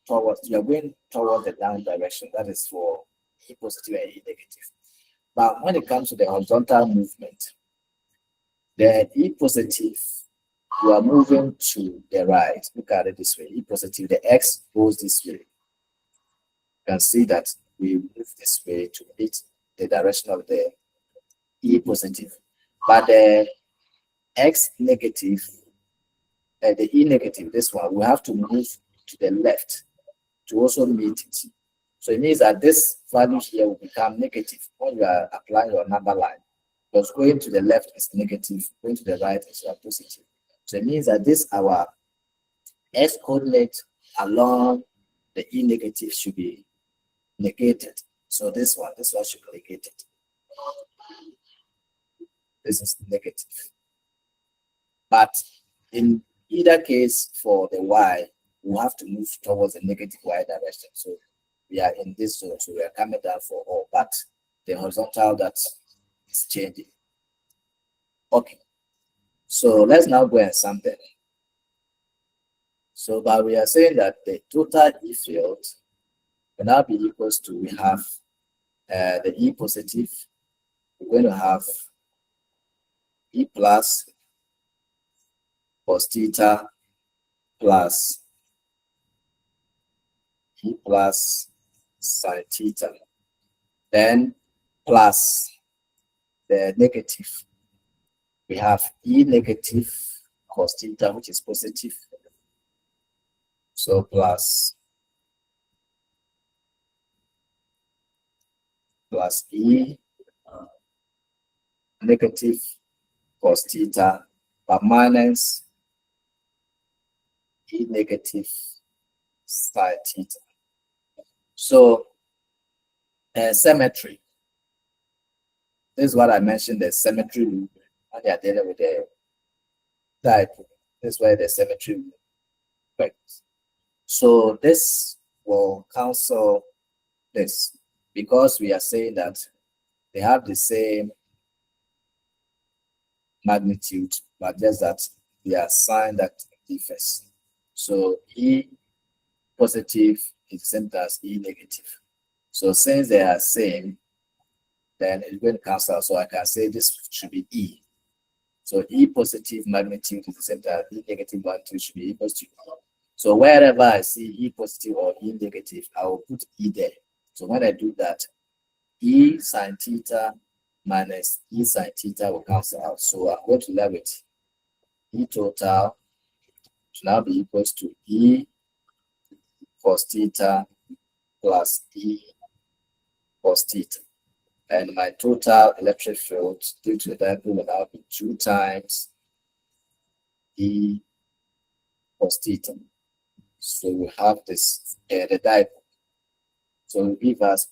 towards the down direction. That is for E positive and E negative. But when it comes to the horizontal movement, the E positive, you are moving to the right. Look at it this way. E positive, the x goes this way. You can see that we move this way to meet the direction of the E positive. But the x negative, the E negative, this one, we have to move to the left to also meet it. So it means that this value here will become negative when you are applying your number line. Because going to the left is negative, going to the right is positive. So it means that this our x coordinate along the E negative should be negated. So this one should be negated. This is negative. But in either case, for the y, we have to move towards the negative y direction. So we are in this zone, so we are coming down for all, but the horizontal that is changing. Okay, so let's now go and sum them. So, but we are saying that the total E field will now be equals to, we have the E positive, we're going to have E plus cos theta plus E plus sine theta, then plus the negative. We have E negative cos theta, which is positive. So plus E negative cos theta, but minus E negative sine theta. So symmetry. This is what I mentioned, the symmetry rule. When they are dealing with the type, this is where the symmetry works. So this will cancel this because we are saying that they have the same magnitude, but just that they are sign that differs. So E positive is the same as E negative. So since they are same, then it's going to cancel. So I can say this should be E. So E positive magnitude is the same as E negative magnitude should be equal to. So wherever I see E positive or E negative, I will put E there. So when I do that, E sine theta minus E sine theta will cancel out. So I'm going to leave it. E total should now be equals to E cos theta plus E cos theta. And my total electric field due to that will now be 2 times E cos theta. So we have this the dipole. So we give us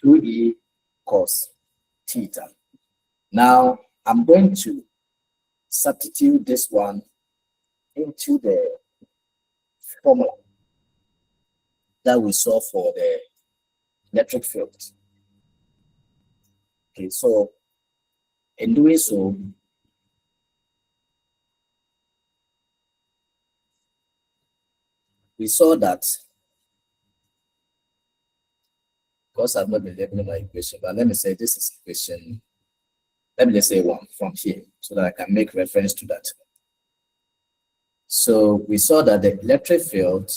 2E cos theta. Now I'm going to substitute this one into the formula that we saw for the electric field. Okay, so in doing so, we saw that, because I've not been labeling my equation, but let me say this is equation, let me just say 1 from here so that I can make reference to that. So we saw that the electric field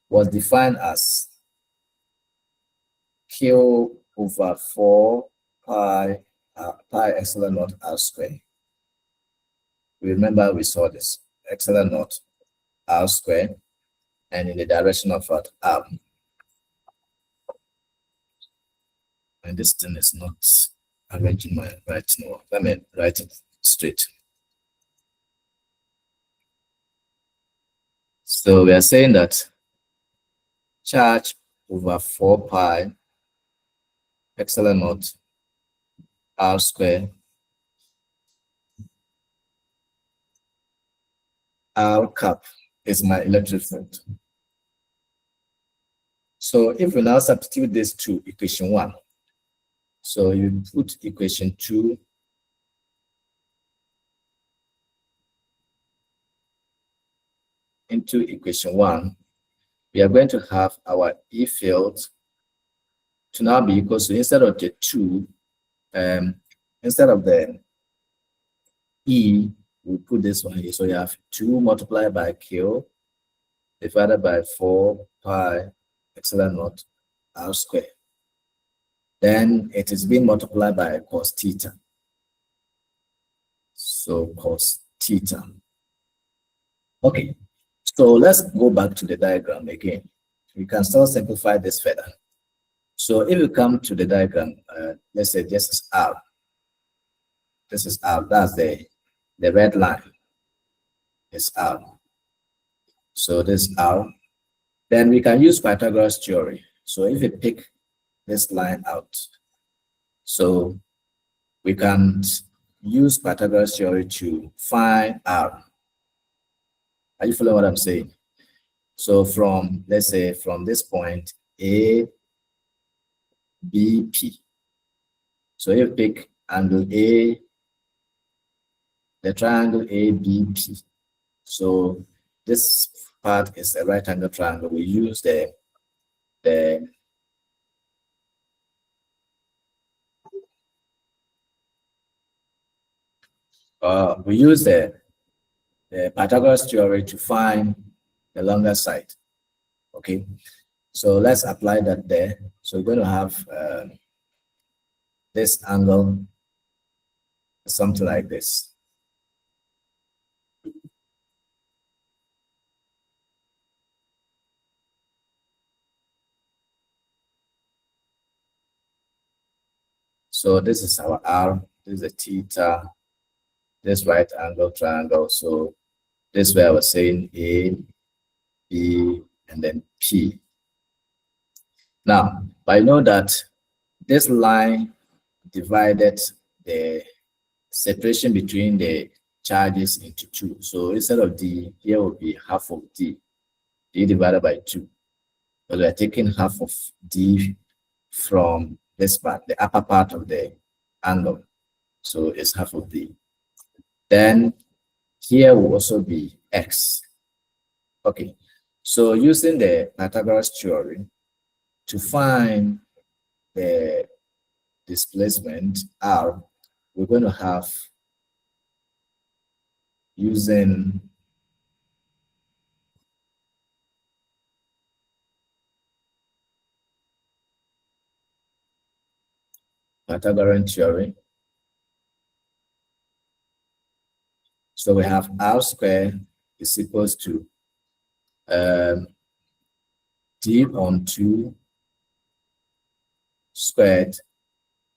was defined as Q over 4 pi epsilon naught r squared. Remember we saw this epsilon naught r squared and in the direction of what r. And this thing is not arranging my writing. Let me write it straight. So we are saying that charge over 4 pi epsilon naught r squared r cap is my electric field. So if we now substitute this to equation 1, so you put equation 2 into equation 1, we are going to have our E field to now be equal to, instead of the 2, instead of the E, we put this one here. So you have 2 multiplied by Q divided by 4 pi epsilon naught r squared. Then it is being multiplied by cos theta. So cos theta. Okay, so let's go back to the diagram again. We can still simplify this further. So if you come to the diagram, let's say this is R. This is R, that's the red line. It's R. So this is R. Then we can use Pythagoras theory. So if you pick this line out, so we can use Pythagoras theory to find R. Are you following what I'm saying? So from, let's say, from this point, A, B, P. So you pick angle A, the triangle ABP. So this part is a right angle triangle. We use the Pythagoras theory to find the longer side. Okay, so let's apply that there. So we're going to have this angle, something like this. So this is our R, this is a theta, this right angle triangle. So this way I was saying A, B, and then P. Now, I know that this line divided the separation between the charges into 2. So instead of D, here will be half of D divided by 2. But we are taking half of D from this part, the upper part of the angle. So it's half of D. Then here will also be X. Okay, so using the Pythagoras theory to find the displacement R, we're going to have, using Pythagorean theory. So we have R squared is equals to D on 2 squared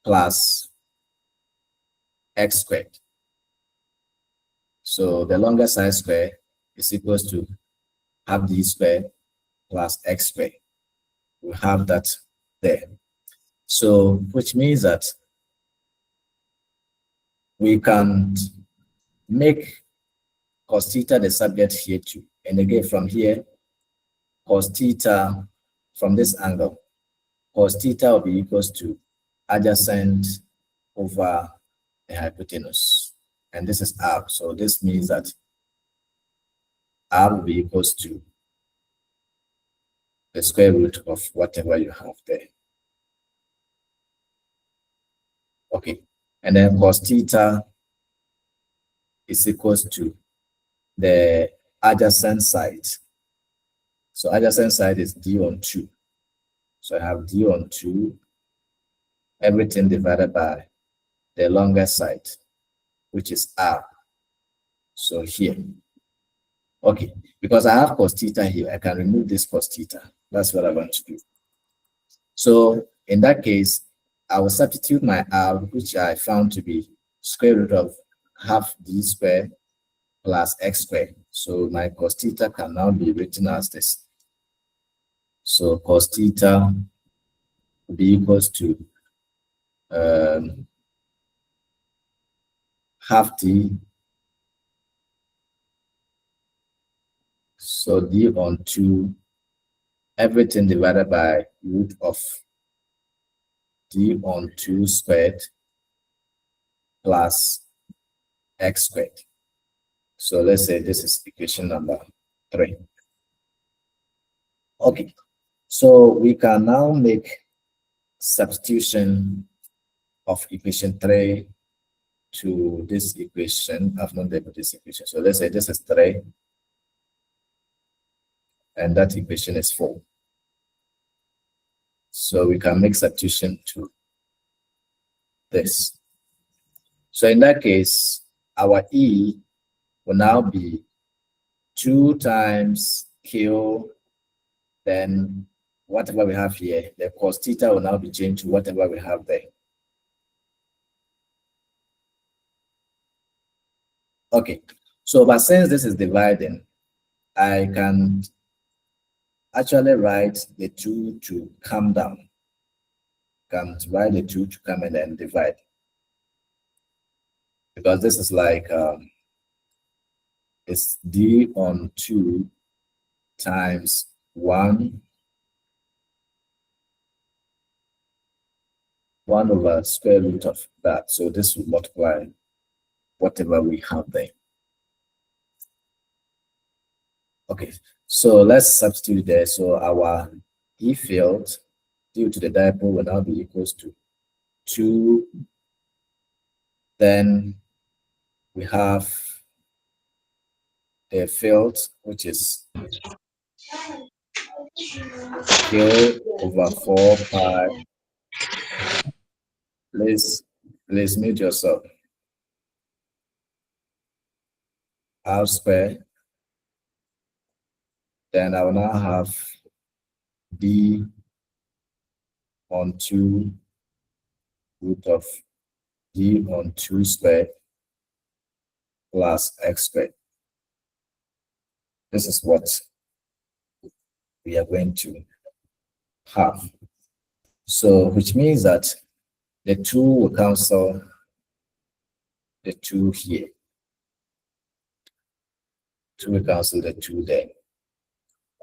plus x squared. So the longer side square is equals to half d squared plus x squared. We have that there. So which means that we can make cos theta the subject here too. And again, from here, cos theta from this angle, cos theta will be equals to adjacent over the hypotenuse. And this is r. So this means that r will be equals to the square root of whatever you have there. Okay. And then cos theta is equals to the adjacent side. So adjacent side is d on 2. So I have d on 2, everything divided by the longer side, which is r. So here. Okay, because I have cos theta here, I can remove this cos theta. That's what I want to do. So in that case, I will substitute my r, which I found to be square root of half d squared plus x squared. So my cos theta can now be written as this. So cos theta will be equals to half d. So d on 2, everything divided by root of d on 2 squared plus x squared. So let's say this is equation number 3. Okay, so we can now make substitution of equation 3 to this equation. I've not labeled this equation. So let's say this is 3 and that equation is 4. So we can make substitution to this. So in that case, our E will now be 2 times Q, then whatever we have here, the cos theta will now be changed to whatever we have there. Okay, so but since this is dividing, I can actually write the 2 to come down. Can write the 2 to come and then divide. Because this is like it's d on 2 times 1 over square root of that. So this will multiply whatever we have there. Okay, so let's substitute there. So our E field due to the dipole will now be equals to 2. Then we have the field, which is Q over 4 pi. Please mute yourself. R square. Then I will now have D on 2 root of D on 2 squared plus x squared. This is what we are going to have. So which means that the 2 will cancel the 2 here. 2 will cancel the 2 there.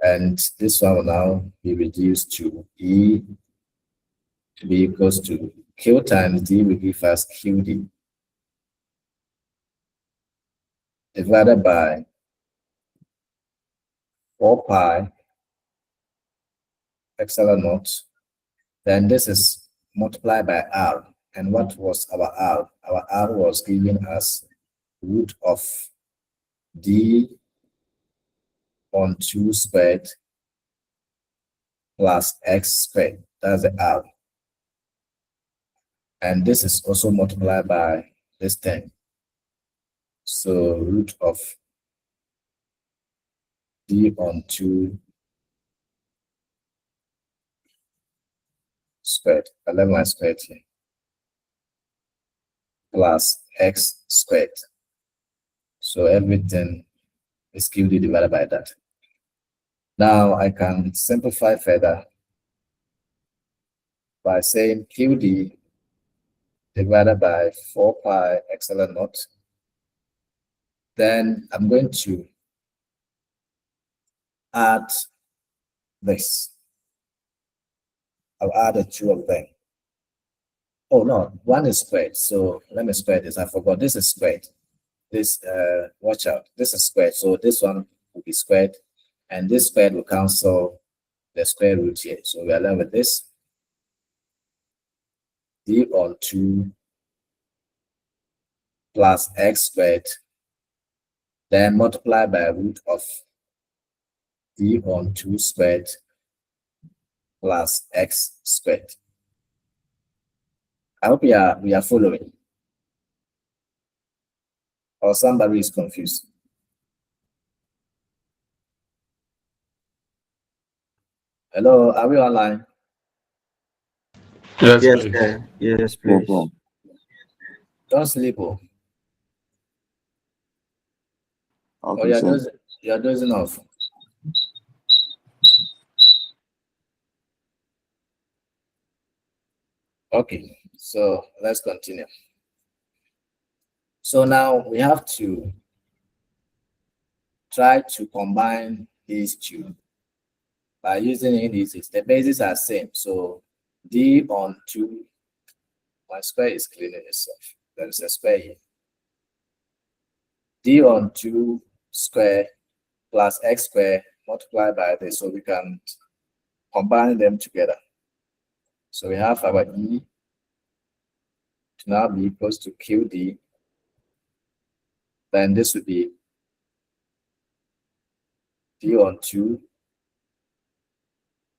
And this one will now be reduced to E to be equals to Q times D will give us QD divided by 4 pi epsilon naught. Then this is multiplied by R. And what was our R? Our R was giving us root of D on 2 squared plus x squared. That's the R. And this is also multiplied by this thing. So root of D on 2 squared. 11 squared here. plus x squared. So everything is QD divided by that. Now I can simplify further by saying QD divided by 4 pi epsilon naught. Then I'm going to add this. I'll add the two of them. Oh no, one is squared. So let me square this. I forgot this is squared. This watch out, this is squared. So this one will be squared, and this squared will cancel the square root here. So we are left with this d on 2 plus x squared, then multiply by root of d on 2 squared plus x squared. I hope we are following. Or somebody is confused. Hello, are we online? Yes, Yes, please. sir. Yes, No please. problem. Don't sleep. Oh, Okay, sir. you're dozing off. Okay, so let's continue. So now we have to try to combine these two by using indices. The bases are same. So d on 2, my square is cleaning itself. There is a square here. D on 2 square plus x square multiplied by this. So we can combine them together. So we have our E to now be equals to QD. Then this would be D on 2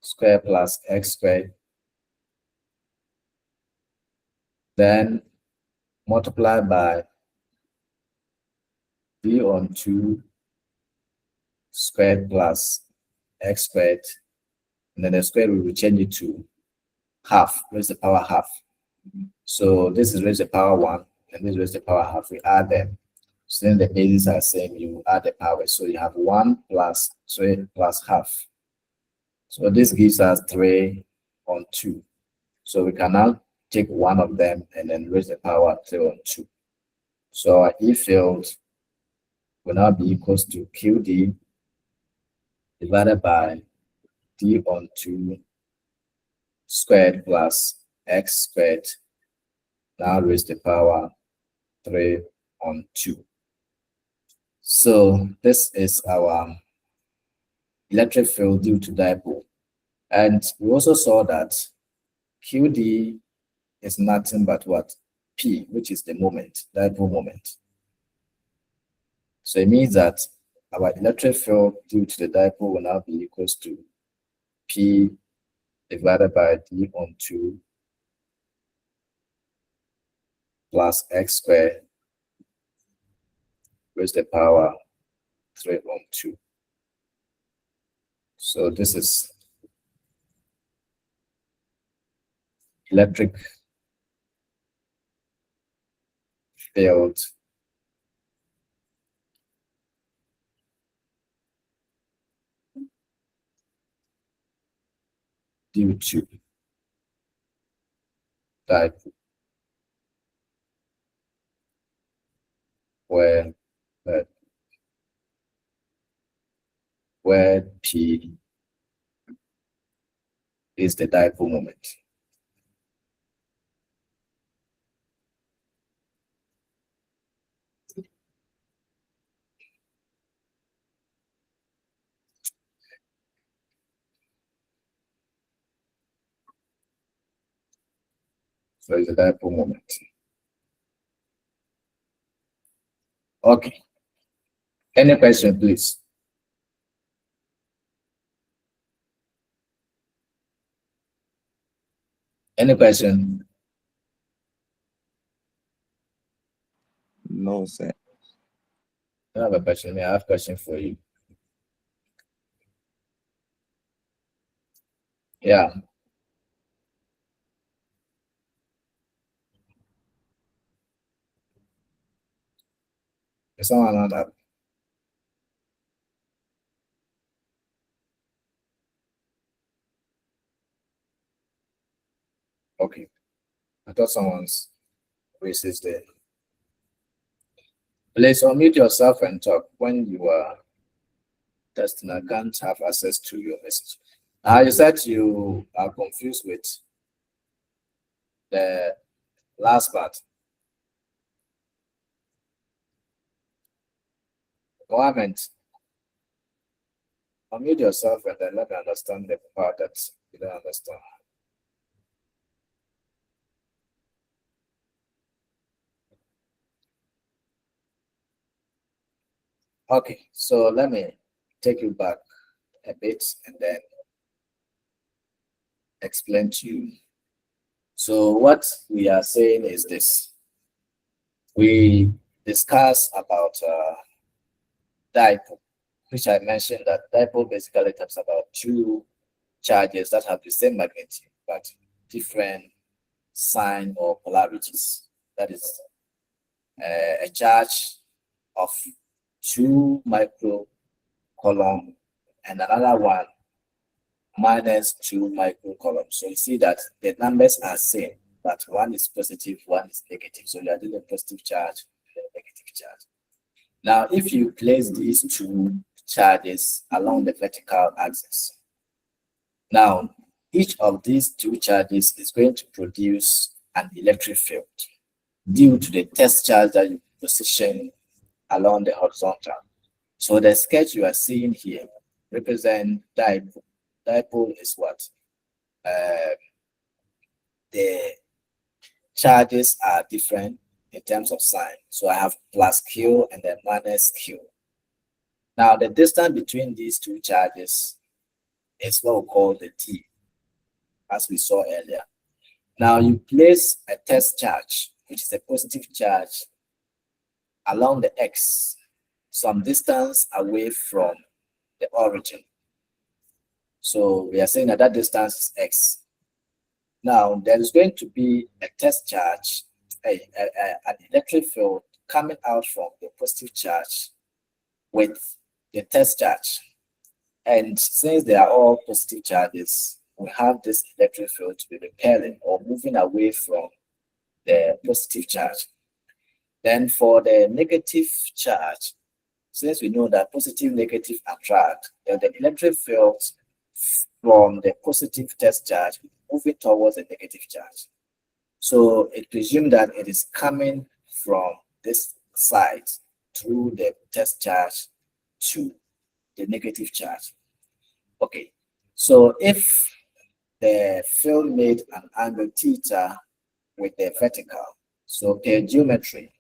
square plus x squared. Then multiply by D on 2 squared plus x squared. And then the square we will change it to half, raise the power half. So this is raise the power 1, and this is raise the power half. We add them. So then the bases are same, you add the power. So you have 1 plus 3 plus half. So this gives us 3 on 2. So we can now take one of them and then raise the power 3 on 2. So our E field will now be equals to QD divided by D on 2 squared plus x squared, now raise the power 3 on 2. So this is our electric field due to dipole. And we also saw that QD is nothing but what? P, which is the moment, dipole moment. So it means that our electric field due to the dipole will now be equals to P divided by D on 2 plus x squared raised to the power 3 on 2. So this is electric field due to dipole, where P is the dipole moment. So it's a dipole moment. Okay. Any question, please? Any question? No, sir. I have a question. I have a question for you. Yeah. Is someone not happy? Okay. I thought someone's voice is there. Please unmute yourself and talk when you are testing. I can't have access to your message. You said you are confused with the last part. Mohammed, unmute yourself and then let me understand the part that you don't understand. Okay, so let me take you back a bit and then explain to you. So what we are saying is this. We discuss about dipole, which I mentioned that dipole basically talks about two charges that have the same magnitude but different sign or polarities. That is a charge of 2 microcoulomb and another one minus 2 microcoulomb. So you see that the numbers are same, but one is positive, one is negative. So you are doing a positive charge and a negative charge. Now, if you place these two charges along the vertical axis, now each of these two charges is going to produce an electric field due to the test charge that you position along the horizontal. So the sketch you are seeing here represent dipole. Dipole is what? The charges are different in terms of sign. So I have plus Q and then minus Q. Now the distance between these two charges is what we call the T, as we saw earlier. Now you place a test charge, which is a positive charge, along the X, some distance away from the origin. So we are saying that that distance is X. Now there is going to be a test charge, an electric field coming out from the positive charge with the test charge. And since they are all positive charges, we have this electric field to be repelling or moving away from the positive charge. Then for the negative charge, since we know that positive, negative attract, the electric field from the positive test charge moving towards the negative charge. So it presumes that it is coming from this side through the test charge to the negative charge. Okay, so if the field made an angle theta with the vertical, so the geometry,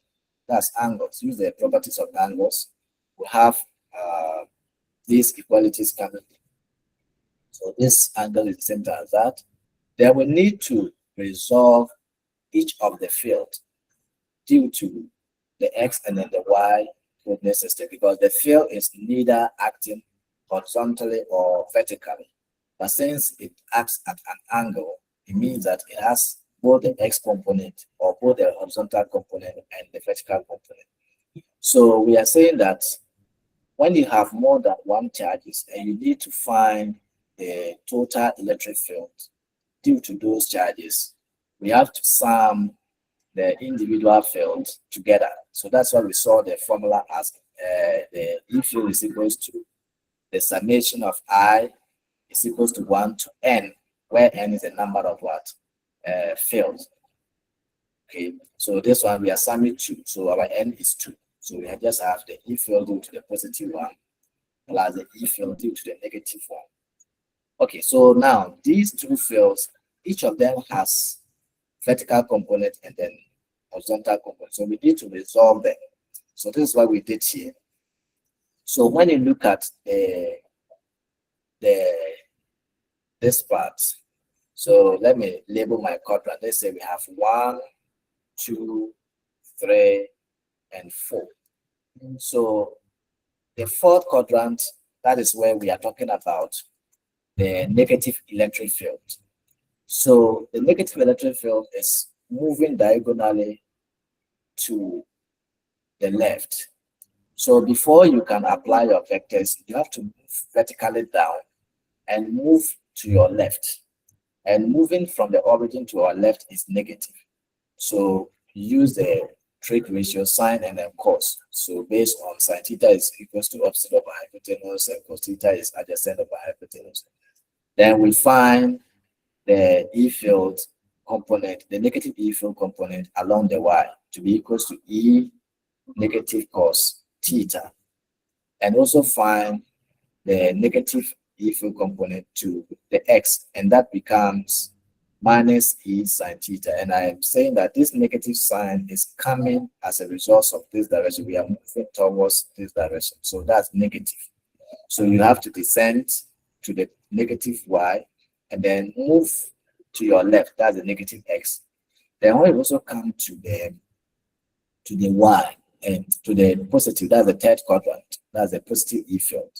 that's angles, use the properties of angles, we have these equalities coming in. So this angle is the same as that. Then we need to resolve each of the field due to the X and then the Y coordinate system, because the field is neither acting horizontally or vertically. But since it acts at an angle, it means that it has both the X component or both the horizontal component and the vertical component. So we are saying that when you have more than one charges and you need to find the total electric field due to those charges, we have to sum the individual fields together. So that's why we saw the formula as the E field is equals to the summation of I is equals to 1 to N, where N is the number of what? Fields. Okay, so this one we are summing 2, so our N is 2. So we just have the E field due to the positive one plus the E field due to the negative one. Okay, so now these two fields, each of them has vertical component and then horizontal component. So we need to resolve them. So this is what we did here. So when you look at this part, so let me label my quadrant. Let's say we have 1, 2, 3, and 4. So the fourth quadrant, that is where we are talking about the negative electric field. So the negative electric field is moving diagonally to the left. So before you can apply your vectors, you have to move vertically down and move to your left. And moving from the origin to our left is negative. So use the trig ratio sine and then cos. So based on sine theta is equals to opposite of a hypotenuse and cos theta is adjacent of a hypotenuse. Then we find the E field component, the negative E field component along the Y to be equals to E negative cos theta. And also find the negative E field component to the X, and that becomes minus E sine theta. And I am saying that this negative sign is coming as a result of this direction. We are moving towards this direction. So that's negative. So you have to descend to the negative Y and then move to your left. That's the negative X. Then when you also come to the Y and to the positive, that's the third quadrant. That's the positive E field.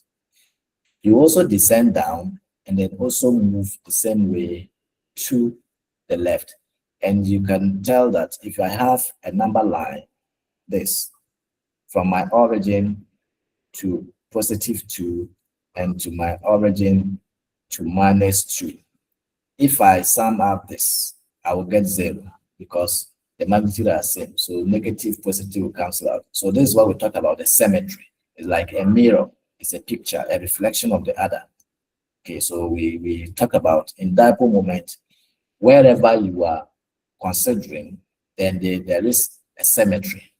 You also descend down and then also move the same way to the left. And you can tell that if I have a number line, this, from my origin to positive 2 and to my origin to minus 2, if I sum up this, I will get 0 because the magnitude are same. So negative, positive will cancel out. So this is what we talk about, the symmetry. It's like a mirror. It's a picture, a reflection of the other. Okay, so we talk about in dipole moment, wherever you are considering, then there is a symmetry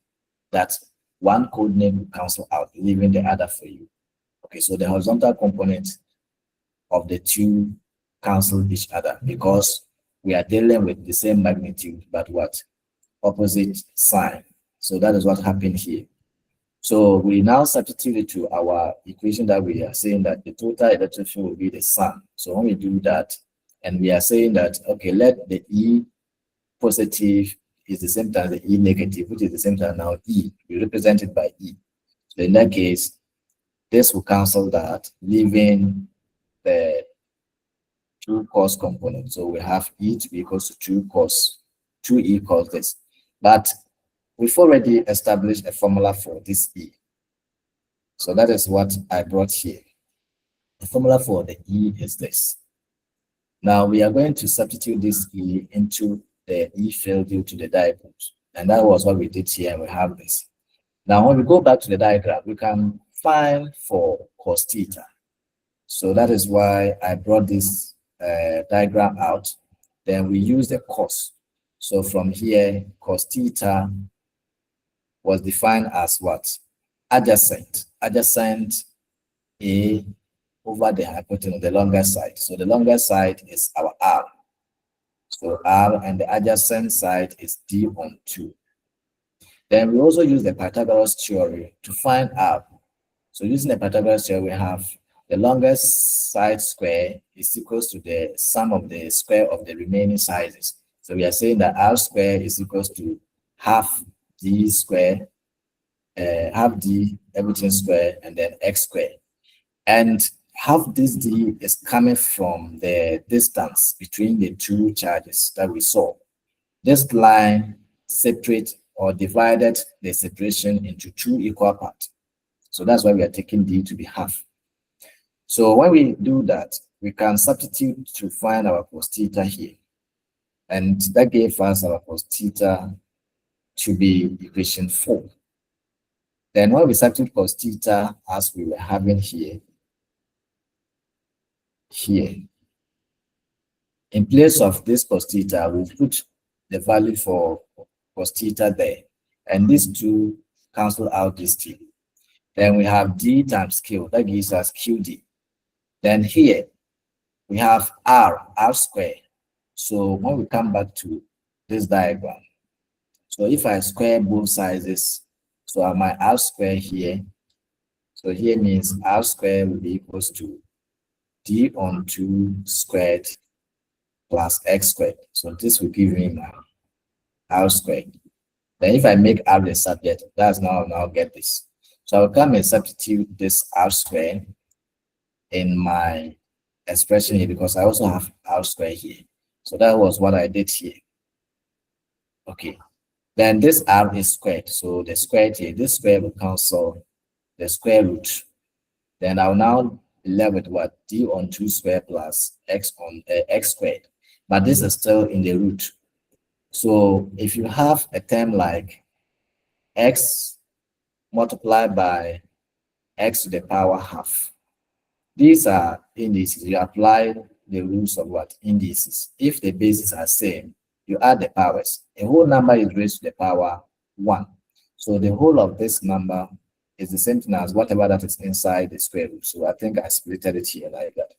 that one coordinate will cancel out, leaving the other for you. Okay, so the horizontal component of the two cancel each other because we are dealing with the same magnitude, but what? Opposite sign. So that is what happened here. So we now substitute it to our equation that we are saying that the total electric field will be the sum. So when we do that, and we are saying that, okay, let the E positive is the same time the E negative, which is the same time now E. We represent it by E. So in that case, this will cancel that, leaving the 2 cos component. So we have E to be equals to 2 cos, 2E cos this. But we've already established a formula for this E. So that is what I brought here. The formula for the E is this. Now we are going to substitute this E into the E field due to the dipoles. And that was what we did here, and we have this. Now when we go back to the diagram, we can find for cos theta. So that is why I brought this diagram out. Then we use the cos. So from here, cos theta was defined as what? Adjacent. Adjacent A over the hypotenuse, the longer side. So the longer side is our R. So R, and the adjacent side is D on 2. Then we also use the Pythagoras theory to find R. So using the Pythagoras theory, we have the longest side square is equals to the sum of the square of the remaining sizes. So we are saying that R square is equals to half D square, half D everything square, and then X square. And half this D is coming from the distance between the two charges that we saw. This line separate or divided the separation into 2 equal parts. So that's why we are taking D to be half. So when we do that, we can substitute to find our cos theta here. And that gave us our cos theta to be equation 4. Then when we substitute cos theta as we were having here, in place of this cos theta, we'll put the value for cos theta there. And these two cancel out this T. Then we have D times Q, that gives us QD. Then here, we have R squared. So when we come back to this diagram, so if I square both sizes, so my R squared here, so here means R squared will be equals to D on 2 squared plus X squared. So this will give me my R squared. Then if I make R the subject, that's now get this. So I'll come and substitute this R squared in my expression here because I also have R squared here. So that was what I did here. Okay. Then this R is squared. So the squared here, this square will cancel the square root. Then I'll now be left with what? D on 2 squared plus x on x squared. But this is still in the root. So if you have a term like x multiplied by x to the power half, these are indices. You apply the rules of what? Indices. If the bases are same, you add the powers. A whole number is raised to the power 1. So the whole of this number is the same thing as whatever that is inside the square root. So I think I splitted it here like that.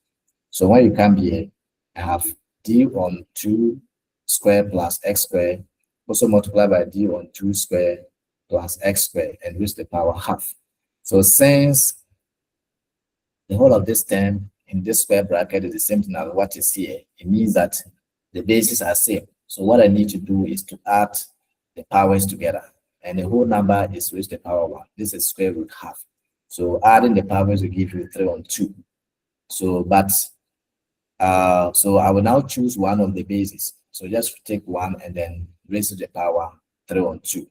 So when you come here, I have d on 2 squared plus x squared, also multiplied by d on 2 squared plus x squared, and raised to the power half. So since the whole of this term in this square bracket is the same thing as what is here, it means that the bases are same. So what I need to do is to add the powers together, and the whole number is raised to the power 1. This is square root half. So adding the powers will give you 3 on 2. So so I will now choose one of the bases. So just take 1 and then raise to the power 3 on 2.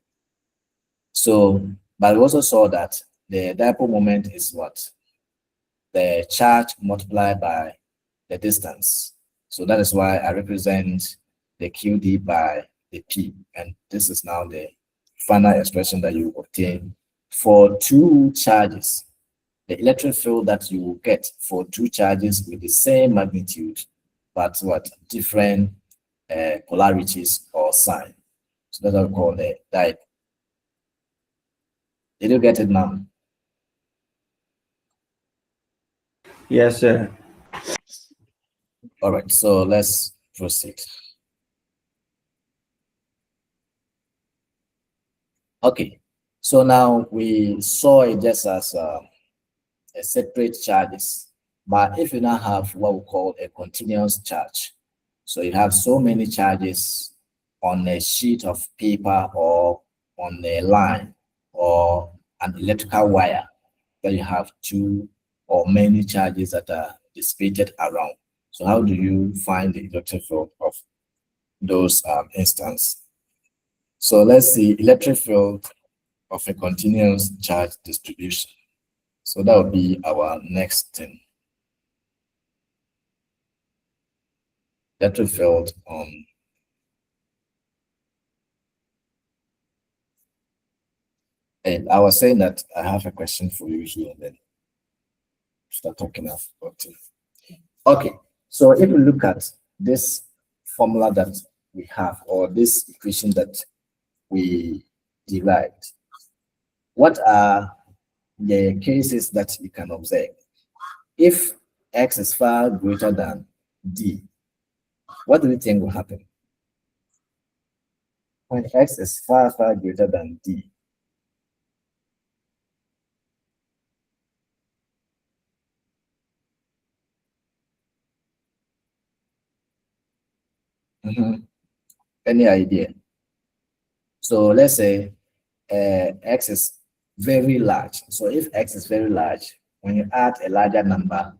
So, but we also saw that the dipole moment is what? The charge multiplied by the distance. So that is why I represent the QD by the P. And this is now the final expression that you obtain for 2 charges. The electric field that you will get for 2 charges with the same magnitude, but what? Different polarities or sign. So that's what we call the dipole. Did you get it now? Yes, sir. All right, so let's proceed. Okay, so now we saw it just as a separate charges, but if you now have what we call a continuous charge, so you have so many charges on a sheet of paper or on a line or an electrical wire, that you have 2 or many charges that are dissipated around. So how do you find the electric field of those instances? So let's see electric field of a continuous charge distribution. So that would be our next thing. Electric field on and I was saying that I have a question for you here, and then start talking about it. Okay, so if you look at this formula that we have, or this equation that we derived, what are the cases that you can observe? If x is far greater than d, what do you think will happen? When x is far greater than d, any idea? So let's say x is very large. So if x is very large, when you add a larger number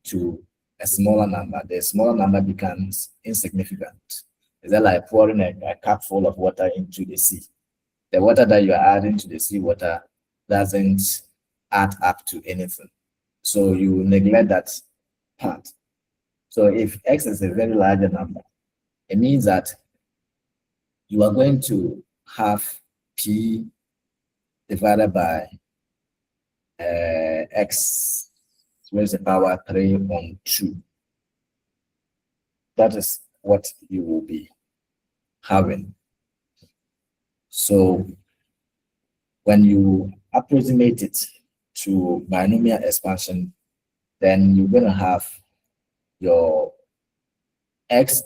to a smaller number, the smaller number becomes insignificant. Is that like pouring a cup full of water into the sea? The water that you are adding to the sea water doesn't add up to anything. So you neglect that part. So if x is a very large number, it means that you are going to have p divided by x raised to the power 3 on 2. That is what you will be having. So when you approximate it to binomial expansion, then you're going to have your x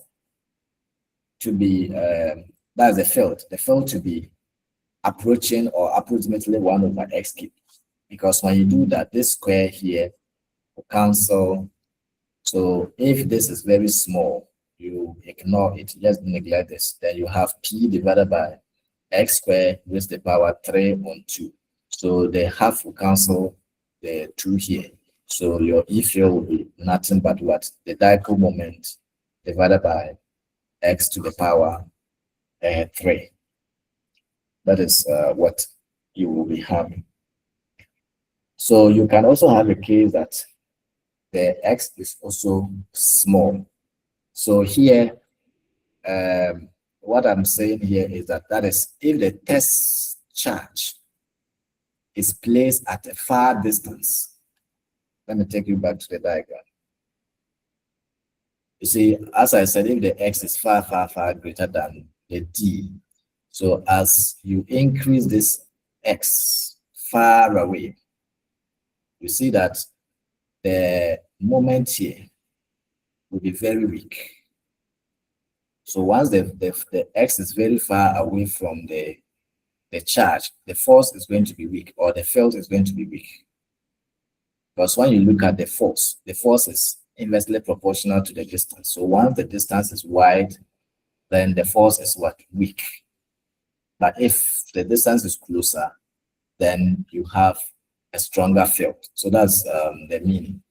to be, that's the field to be approaching or approximately 1 over x cubed. Because when you do that, this square here will cancel. So if this is very small, you ignore it, just neglect this. Then you have p divided by x squared raised to the power 3 on 2. So the half will cancel the 2 here. So your E field will be nothing but what? The dipole moment divided by x to the power 3. That is what you will be having. So you can also have a case that the X is also small. So here, what I'm saying here is that is if the test charge is placed at a far distance. Let me take you back to the diagram. You see, as I said, if the X is far, far, far greater than the D, so as you increase this X far away, you see that the moment here will be very weak. So once the X is very far away from the charge, the force is going to be weak, or the field is going to be weak. Because when you look at the force is inversely proportional to the distance. So once the distance is wide, then the force is what? Weak. But if the distance is closer, then you have a stronger field. So that's the meaning.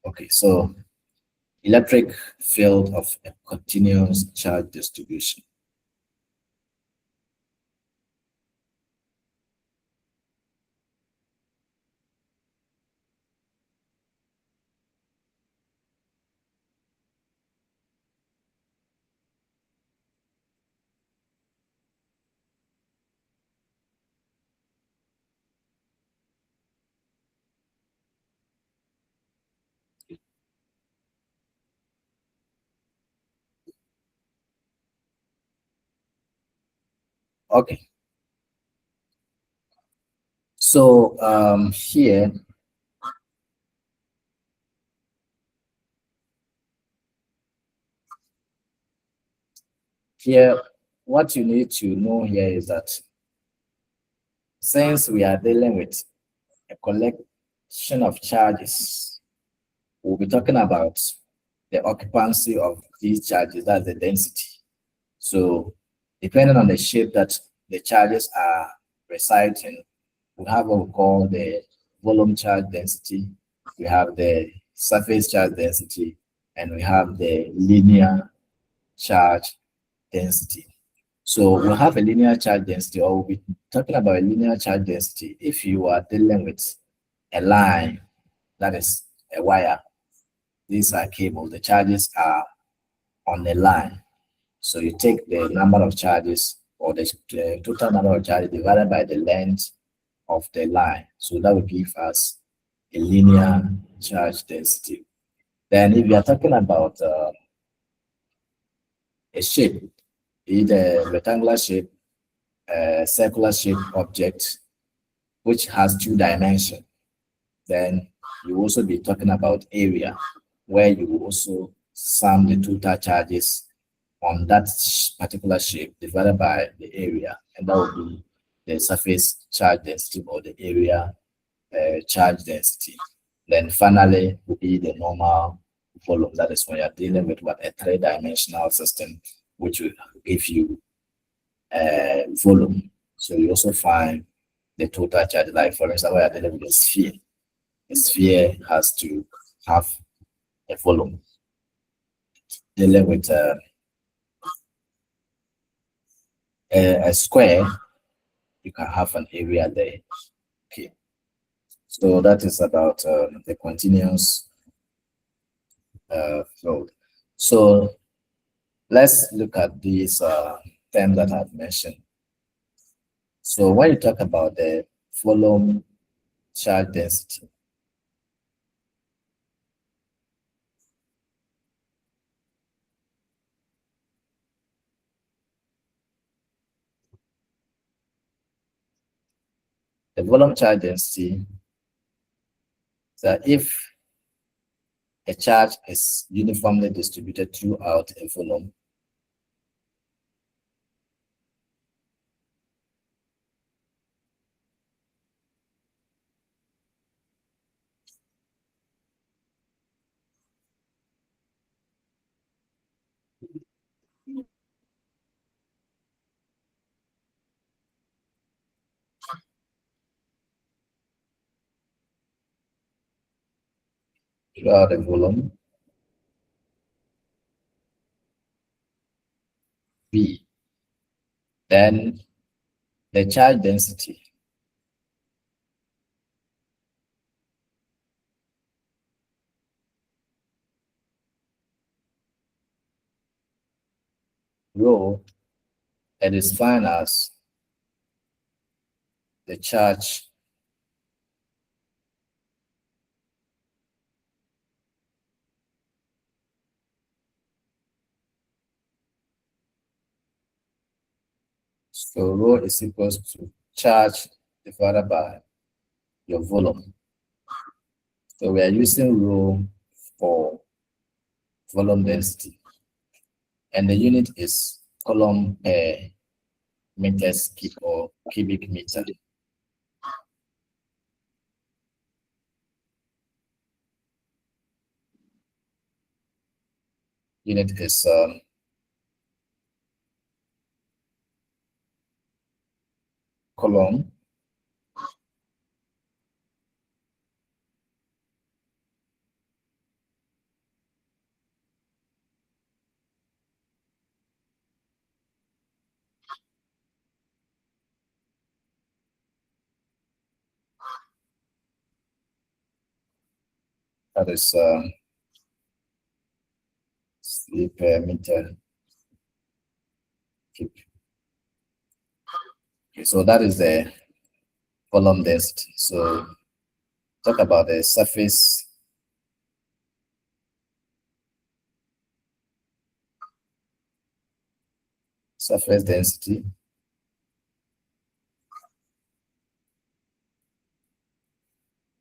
Okay, so electric field of a continuous charge distribution. Okay. So here what you need to know here is that since we are dealing with a collection of charges, we'll be talking about the occupancy of these charges, that's the density. So depending on the shape that the charges are residing, we have what we call the volume charge density, we have the surface charge density, and we have the linear charge density. So we'll have a linear charge density, or we'll be talking about a linear charge density if you are dealing with a line, that is a wire. These are cables. The charges are on the line. So you take the number of charges, or the total number of charges divided by the length of the line. So that will give us a linear charge density. Then if you are talking about a shape, either rectangular shape, circular shape object, which has two dimensions, then you also be talking about area, where you will also sum the total charges on that particular shape divided by the area, and that will be the surface charge density, or the area charge density. Then finally will be the normal volume. That is when you're dealing with what a three-dimensional system, which will give you volume. So you also find the total charge. Like for instance, when you're dealing with a sphere, the sphere has to have a volume. Dealing with a square, you can have an area there. Okay, so that is about the continuous flow. So let's look at these terms that I've mentioned. So when you talk about the volume charge density, the volume charge density is that if a charge is uniformly distributed throughout a volume, throughout the volume V, then the charge density rho, it is defined as the charge so rho is equals to charge divided by your volume. So we are using rho for volume density, and the unit is coulomb per meters cube or cubic meter. Unit is coulomb that is C per meter cube. Okay, so that is the volume density. So talk about the surface density.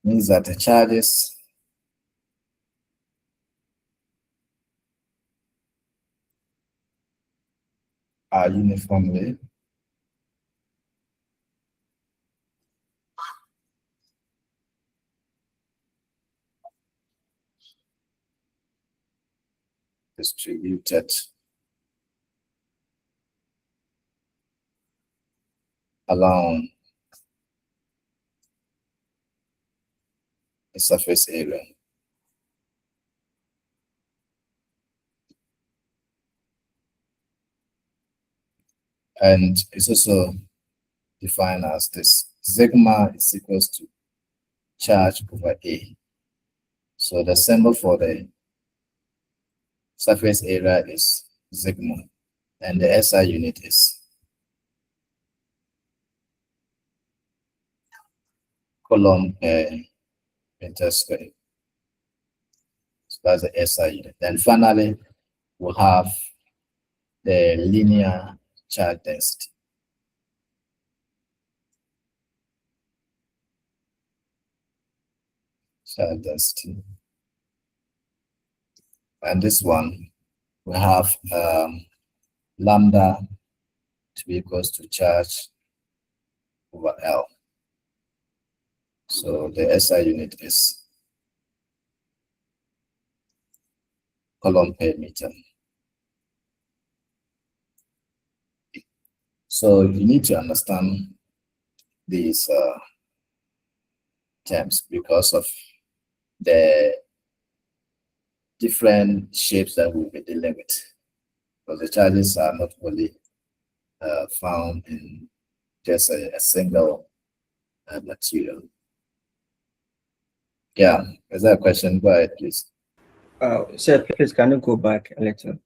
Means that the charges are uniformly distributed along the surface area. And it's also defined as this: sigma is equals to charge over A. So the symbol for the surface area is sigma, and the SI unit is coulomb per meter square. So that's the SI unit. Then finally, we'll have the linear charge density. Charge density. And this one, we have lambda to be equals to charge over L. So the SI unit is coulomb per meter. So you need to understand these terms because of the different shapes that we'll be dealing with. Because the charges are not only found in just a single material. Yeah, is that a question? Go ahead, please. Sir, please, can you go back a little?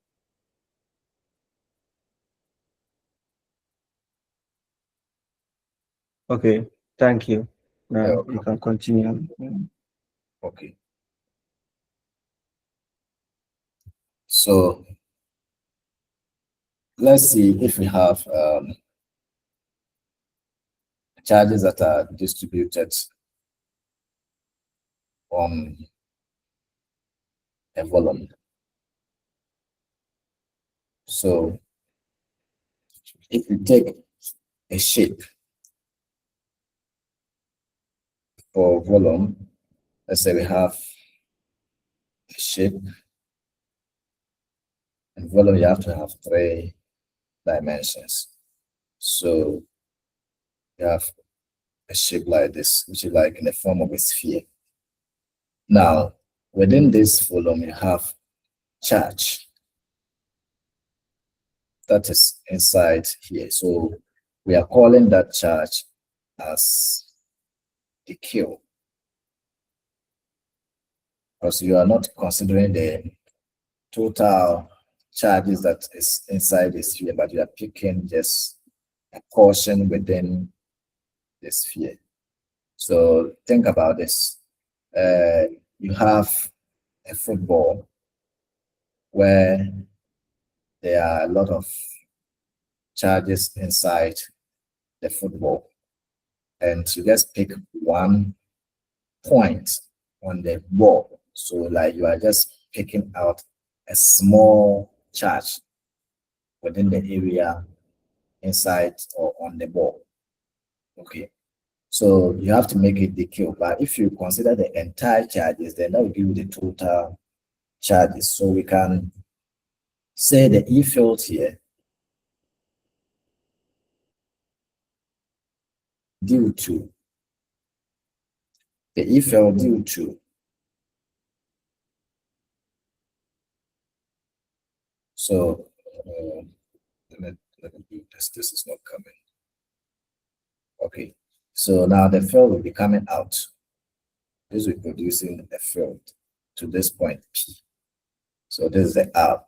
Okay, thank you. Now you can continue. Okay. So let's see if we have charges that are distributed on a volume. So if we take a shape for volume, let's say we have a shape, and volume you have to have 3 dimensions. So you have a shape like this, which is like in the form of a sphere. Now, within this volume, you have charge that is inside here. So we are calling that charge as the Q, because you are not considering the total charges that is inside the sphere, but you are picking just a portion within the sphere. So think about this. You have a football where there are a lot of charges inside the football, and you just pick one point on the ball. So like you are just picking out a small charge within the area inside or on the ball. Okay. So you have to make it decay. But if you consider the entire charges, then that will give you the total charges. So we can say the E field here due to the E field due to so let me do this. This is not coming. Okay. So now the field will be coming out. This will be producing a field to this point P. So this is the R.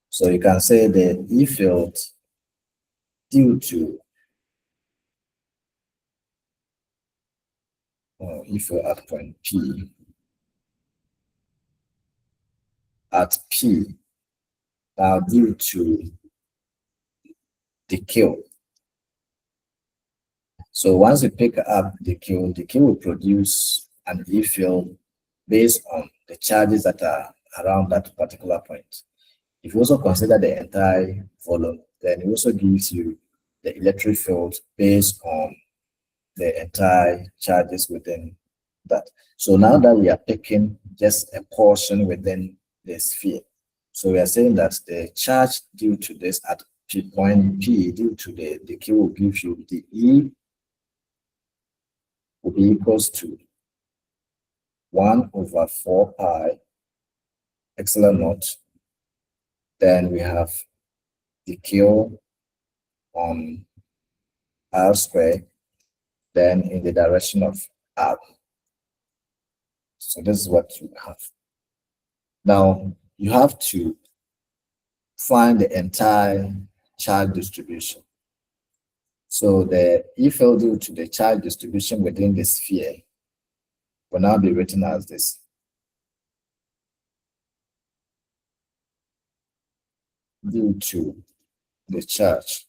So you can say the E field due to E field at point P now due to the Q. So once you pick up the Q will produce an E field based on the charges that are around that particular point. If you also consider the entire volume, then it also gives you the electric field based on the entire charges within that. So now that we are picking just a portion within the sphere, so we are saying that the charge due to this at point P due to the Q will give you the E will be equals to 1/4 pi epsilon naught. Then we have the Q on R squared, then in the direction of R. So this is what you have. Now you have to find the entire charge distribution. So the E field due to the charge distribution within the sphere will now be written as this. Due to the charge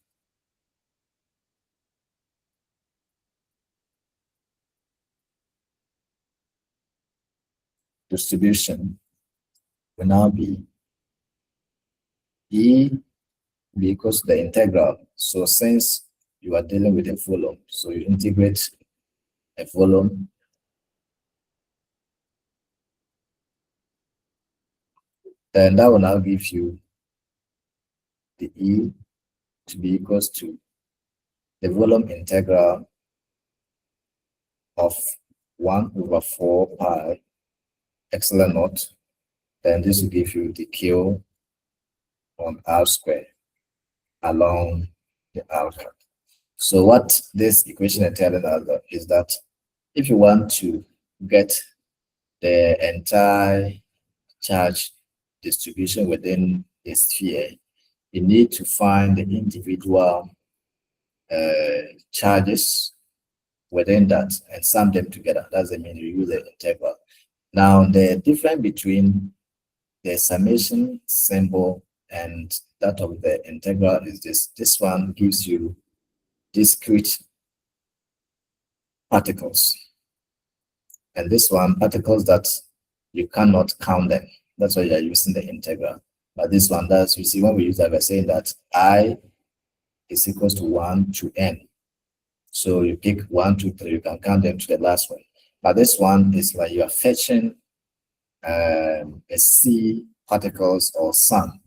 distribution will now be E equals the integral. So since you are dealing with a volume, so you integrate a volume then that will now give you the E to be equals to the volume integral of 1/4 pi epsilon naught. Then this will give you the Q on R squared along the R curve. So what this equation is telling us is that if you want to get the entire charge distribution within a sphere, you need to find the individual charges within that and sum them together. That's the mean you use the integral. Now the difference between the summation symbol and that of the integral is this. This one gives you discrete particles. And this one, particles that you cannot count them. That's why you're using the integral. But this one does, you see, when we use that, we're saying that I is equals to 1 to n. So you pick 1, 2, 3, you can count them to the last one. But this one is like you are fetching a C particles or sum.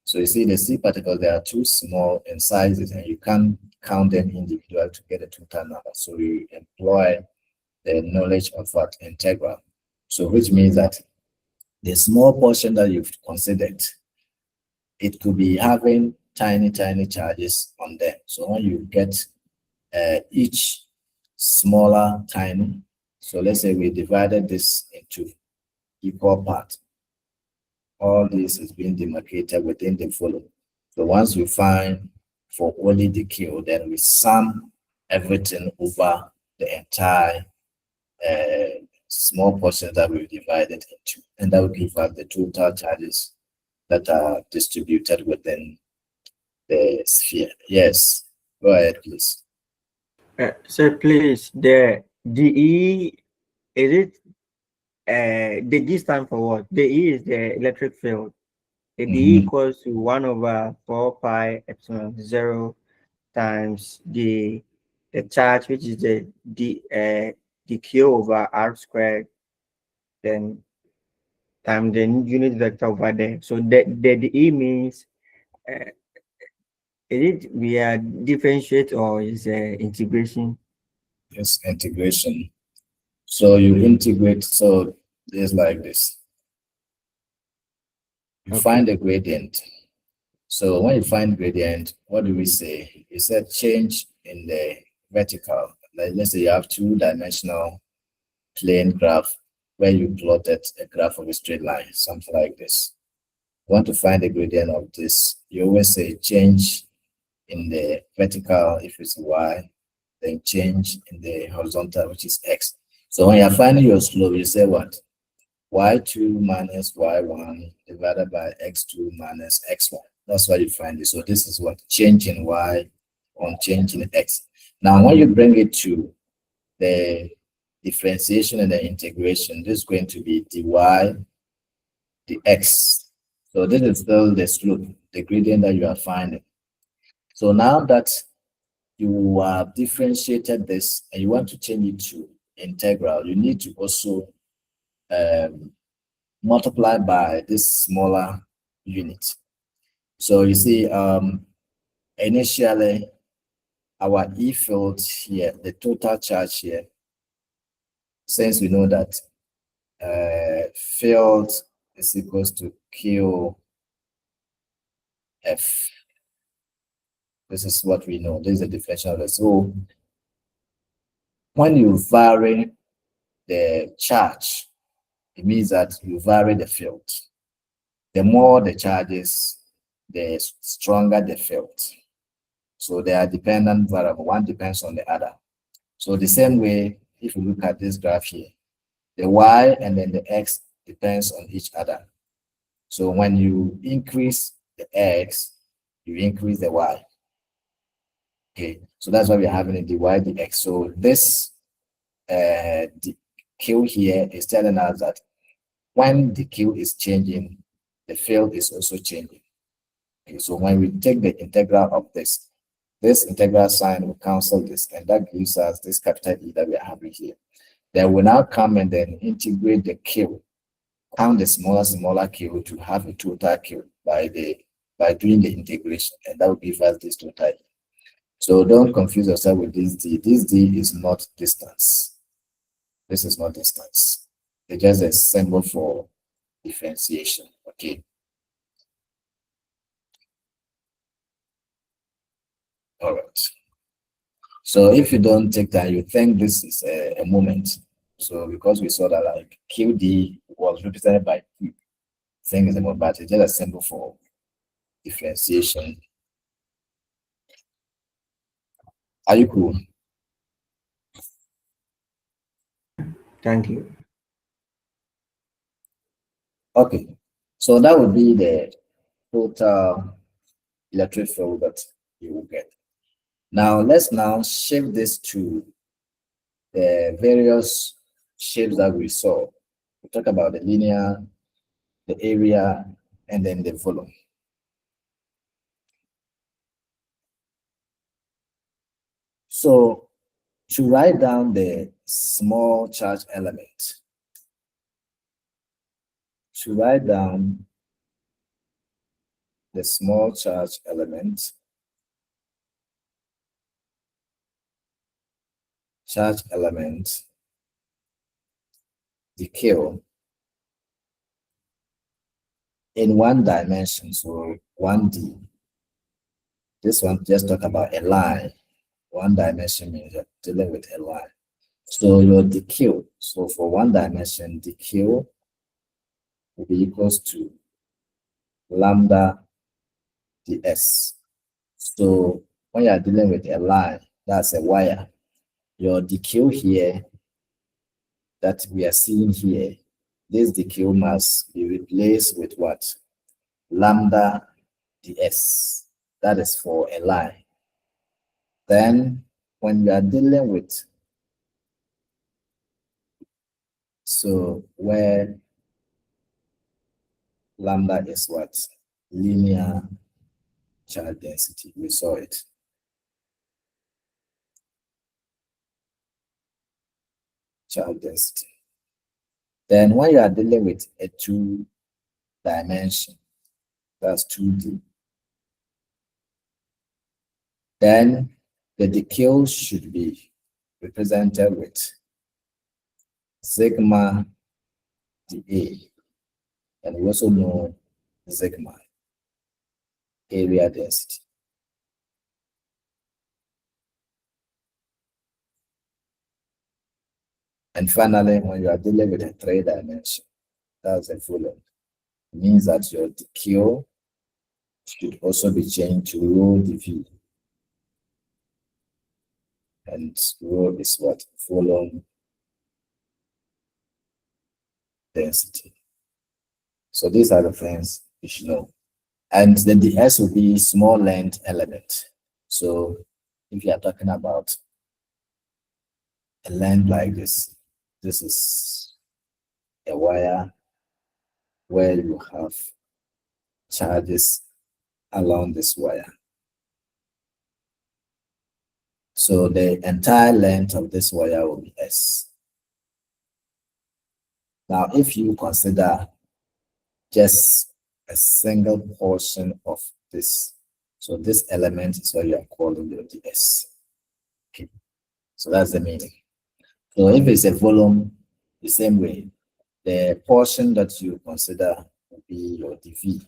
So you see the C particles, they are too small in sizes and you can't count them individually to get a total number. So you employ the knowledge of what integral. So which means that the small portion that you've considered, it could be having tiny charges on them. So when you get each smaller tiny, so let's say we divided this into equal parts. all this is being demarcated within the volume. So once you find for only the Q, then we sum everything over the entire small portion that we divided into, and that will give us the total charges that are distributed within the sphere. Yes, go ahead, please. So please, the DE, is it the D stand for what? The E is the electric field. The DE equals to 1 over 4 pi epsilon 0 times the charge, which is the Q over R squared, then times the unit vector over there. So the DE means is it via differentiate or is integration? Yes, integration. So you integrate, so it's like this. You find the gradient. So when you find gradient, what do we say? You said change in the vertical. Like let's say you have two-dimensional plane graph where you plotted a graph of a straight line, something like this. You want to find the gradient of this. You always say change in the vertical if it's y, then change in the horizontal, which is x. So when you're finding your slope, you say what? y2 minus y1 divided by x2 minus x1. That's why you find it. So this is what? Change in y on change in x. Now, when you bring it to the differentiation and the integration, this is going to be dy dx. So this is still the slope, the gradient that you are finding. So now that you have differentiated this and you want to change it to integral, you need to also multiply by this smaller unit. So you see, initially, our E field here, the total charge here, since we know that field is equals to Q F. This is what we know. This is the definition of it. So when you vary the charge, it means that you vary the field. The more the charges, the stronger the field. So they are dependent variable. One depends on the other. So the same way, if you look at this graph here, the y and then the x depends on each other. So when you increase the x, you increase the y. Okay, so that's why we're having a dy dx. So this the q here is telling us that when the q is changing, the field is also changing. Okay, so when we take the integral of this integral sign will cancel this, and that gives us this capital E that we are having here. Then we now come and then integrate the q, count the smaller q to have a total q by doing the integration, and that will give us this total E. So don't confuse yourself with this d. This d is not distance. This is not distance. It's just a symbol for differentiation. Okay. All right. So if you don't take that, you think this is a moment. So because we saw that like QD was represented by Q, thing is a moment, but it's just a symbol for differentiation. Are you cool? Thank you. Okay. So that would be the total electric field that you will get. Now let's now shift this to the various shapes that we saw. We talk about the linear, the area, and then the volume. So to write down the small charge element, to write down the small charge element, the Q in one dimension, so 1D. This one just talk about a line. One dimension means you're dealing with a line. So your dq, so for one dimension, dq will be equals to lambda ds. So when you are dealing with a line, that's a wire, your dq here that we are seeing here, this dq must be replaced with what? Lambda ds. That is for a line. Then when you are dealing with, so where lambda is what? Linear charge density. We saw it. Charge density. Then when you are dealing with a 2-dimension, that's 2D, then the dq should be represented with sigma dA. And we also know sigma, area density. And finally, when you are dealing with a 3-dimension, that's a volume. It means that your dq should also be changed to rho dV. And rho is what? Volume density. So these are the things you should know. And then the S will be small length element. So if you are talking about a length like this, this is a wire where you have charges along this wire. So the entire length of this wire will be S. Now, if you consider just a single portion of this, so this element is what you are calling the ds. Okay, so that's the meaning. So if it's a volume, the same way, the portion that you consider will be your dV.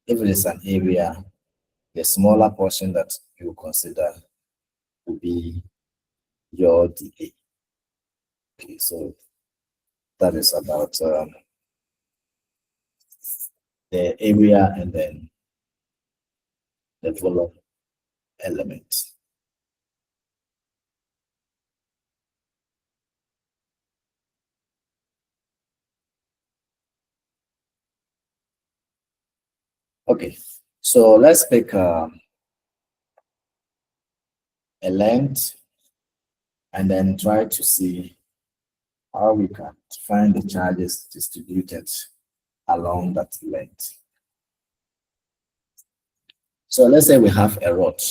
If it is an area, the smaller portion that you consider will be your dA. Okay, so that is about the area and then the volume element. Okay, so let's pick a length and then try to see how we can find the charges distributed along that length. So let's say we have a rod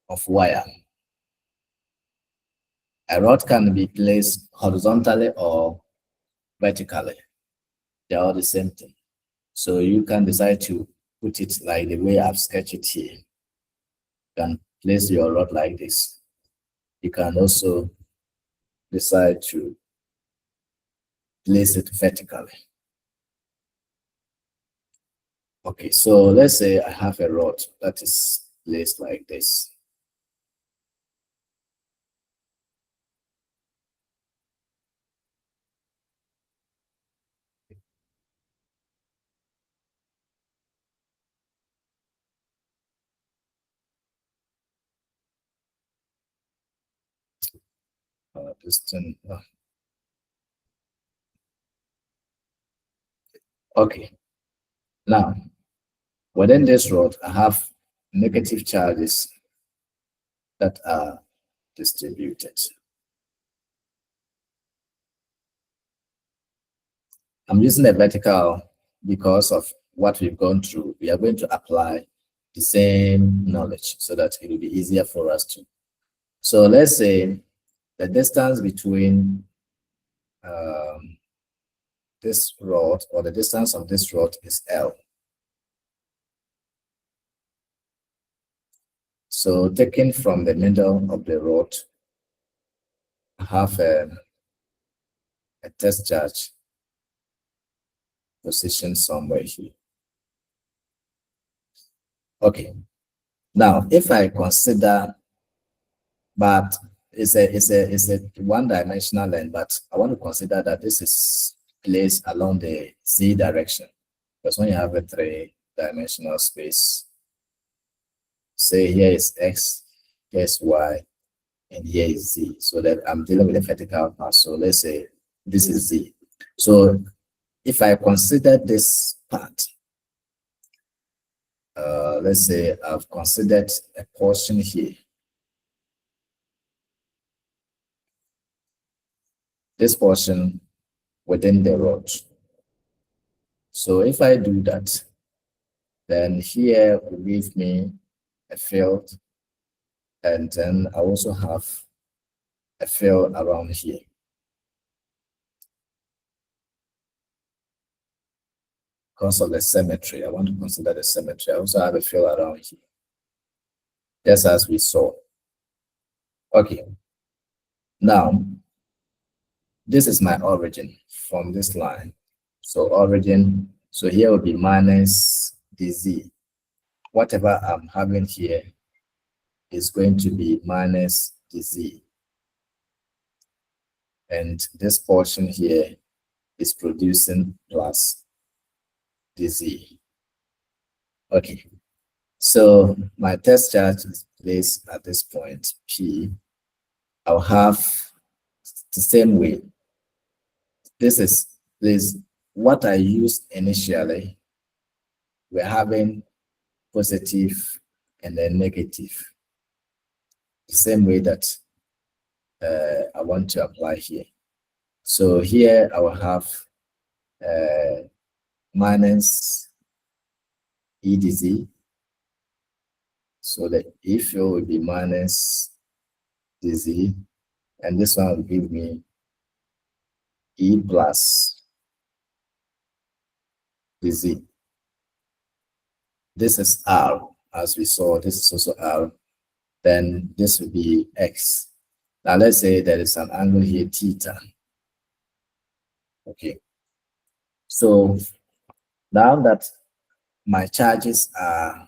of wire. A rod can be placed horizontally or vertically. They're all the same thing. So you can decide to put it like the way I've sketched it here. You can place your rod like this. You can also decide to place it vertically. Okay, so let's say I have a rod that is placed like this. This thing. Okay. Now, within this rod, I have negative charges that are distributed. I'm using a vertical because of what we've gone through. We are going to apply the same knowledge so that it will be easier for us to. So let's say the distance between this rod, or the distance of this rod, is L. So taken from the middle of the rod, I have a test charge position somewhere here. Okay. Now, if I consider, but it's a one-dimensional line, but I want to consider that this is placed along the Z direction. Because when you have a three-dimensional space, say here is X, here is Y, and here is Z. So that I'm dealing with a vertical part. So let's say this is Z. So if I consider this part, let's say I've considered a portion here. This portion within the rod. So if I do that, then here will give me a field, and then I also have a field around here. Because of the symmetry, I want to consider the symmetry. I also have a field around here, just as we saw. Okay. Now, this is my origin from this line. So origin, so here will be minus dz. Whatever I'm having here is going to be minus dz. And this portion here is producing plus dz. Okay. So my test charge is placed at this point, P. I'll have the same way. This is what I used initially. We're having positive and then negative. The same way that I want to apply here. So here I will have minus E dz. So the E field will be minus dz, and this one will give me E plus dz. This is R, as we saw. This is also R. Then this will be X. Now let's say there is an angle here, theta. Okay. So now that my charges are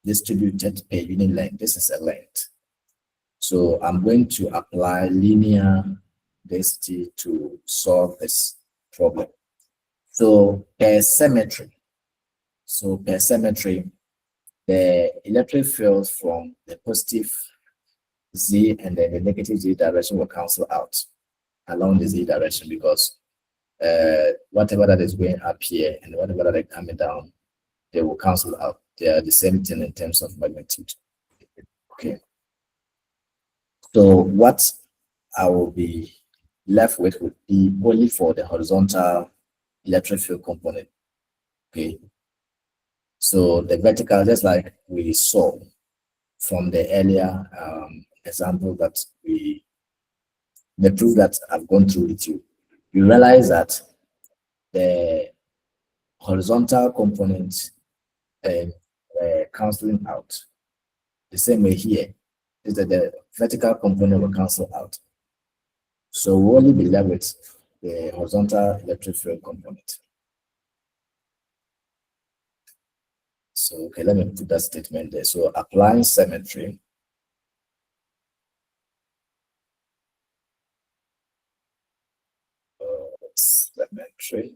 distributed per unit length, this is a length. So I'm going to apply linear density to solve this problem. So per symmetry, the electric field from the positive Z and then the negative Z direction will cancel out along the Z direction, because whatever that is going up here and whatever that is coming down, they will cancel out. They are the same thing in terms of magnitude. Okay. So what I will be left with would be only for the horizontal electric field component. Okay. So the vertical, just like we saw from the earlier example that the proof that I've gone through with you, you realize that the horizontal components canceling out. The same way here is that the vertical component will cancel out. So we'll only be left with the horizontal electric field component. So, okay, let me put that statement there. So applying symmetry. Symmetry.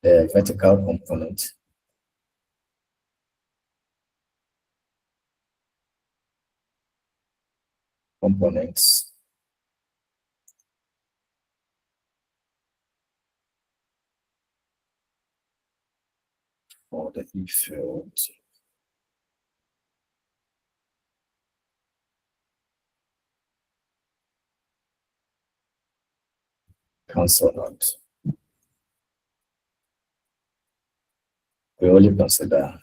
The vertical component. Components. For the E field. Cancel out. We only consider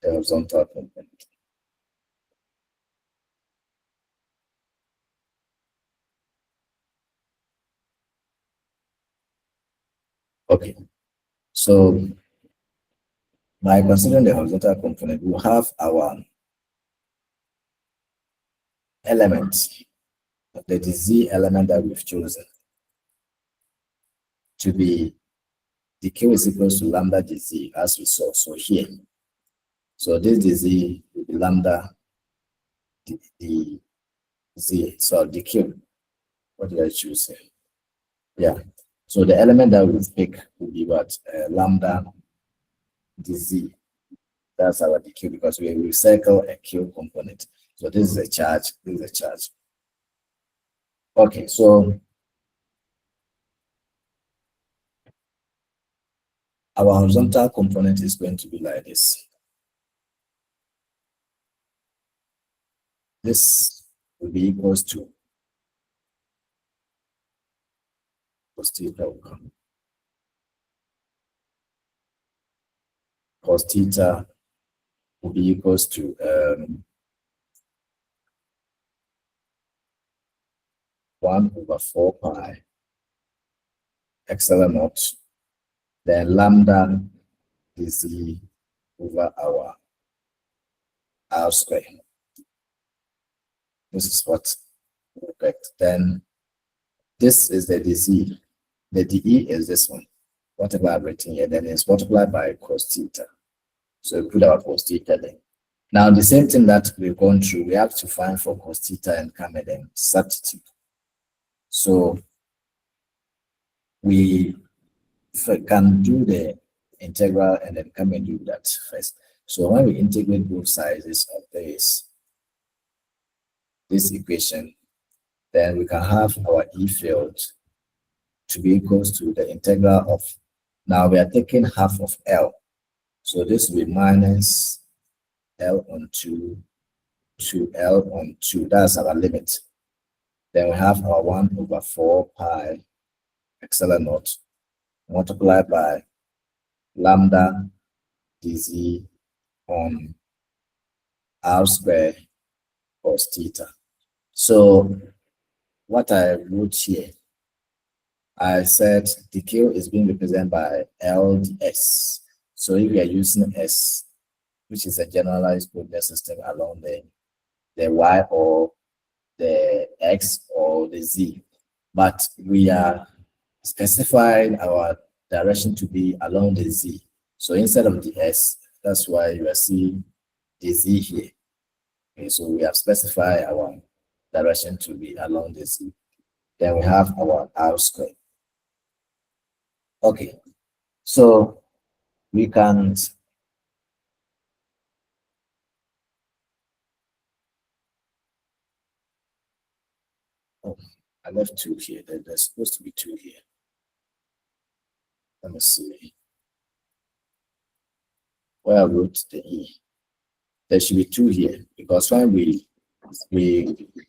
the horizontal component. Okay, so by considering the horizontal component, we'll have our elements, the dz element that we've chosen to be dq is equals to lambda dz, as we saw. So here, so this dz will be lambda the Z, so the Q. What did I choose here? Yeah. So the element that we pick will be what? Lambda dz. That's our dq because we recycle a q component. So this is a charge, this is a charge. Okay, so our horizontal component is going to be like this. This will be equals to cos theta will come. Cos theta will be equals to 1/4 pi epsilon naught, then lambda dz over our r square. This is what we expect. Then this is the dz. The dE is this one. Whatever I've written here, then it's multiplied by cos theta. So we put our cos theta there. Now the same thing that we've gone through, we have to find for cos theta and come and then substitute. So we can do the integral and then come and do that first. So when we integrate both sides of this equation, then we can have our E field to be equals to the integral of, now we are taking half of L. So this will be minus L on 2 to L on 2. That's our limit. Then we have our 1/4 pi epsilon naught multiplied by lambda dz on r square cos theta. So what I wrote here, I said dq is being represented by L ds. So if we are using S, which is a generalized coordinate system along the y or the x or the z, but we are specifying our direction to be along the z. So instead of the s, that's why you are seeing the z here. Okay, so we have specified our direction to be along the z. Then we have our r squared. Okay, so we can I left 2 here. There's supposed to be 2 here. Let me see. Where I wrote the E. There should be 2 here because when we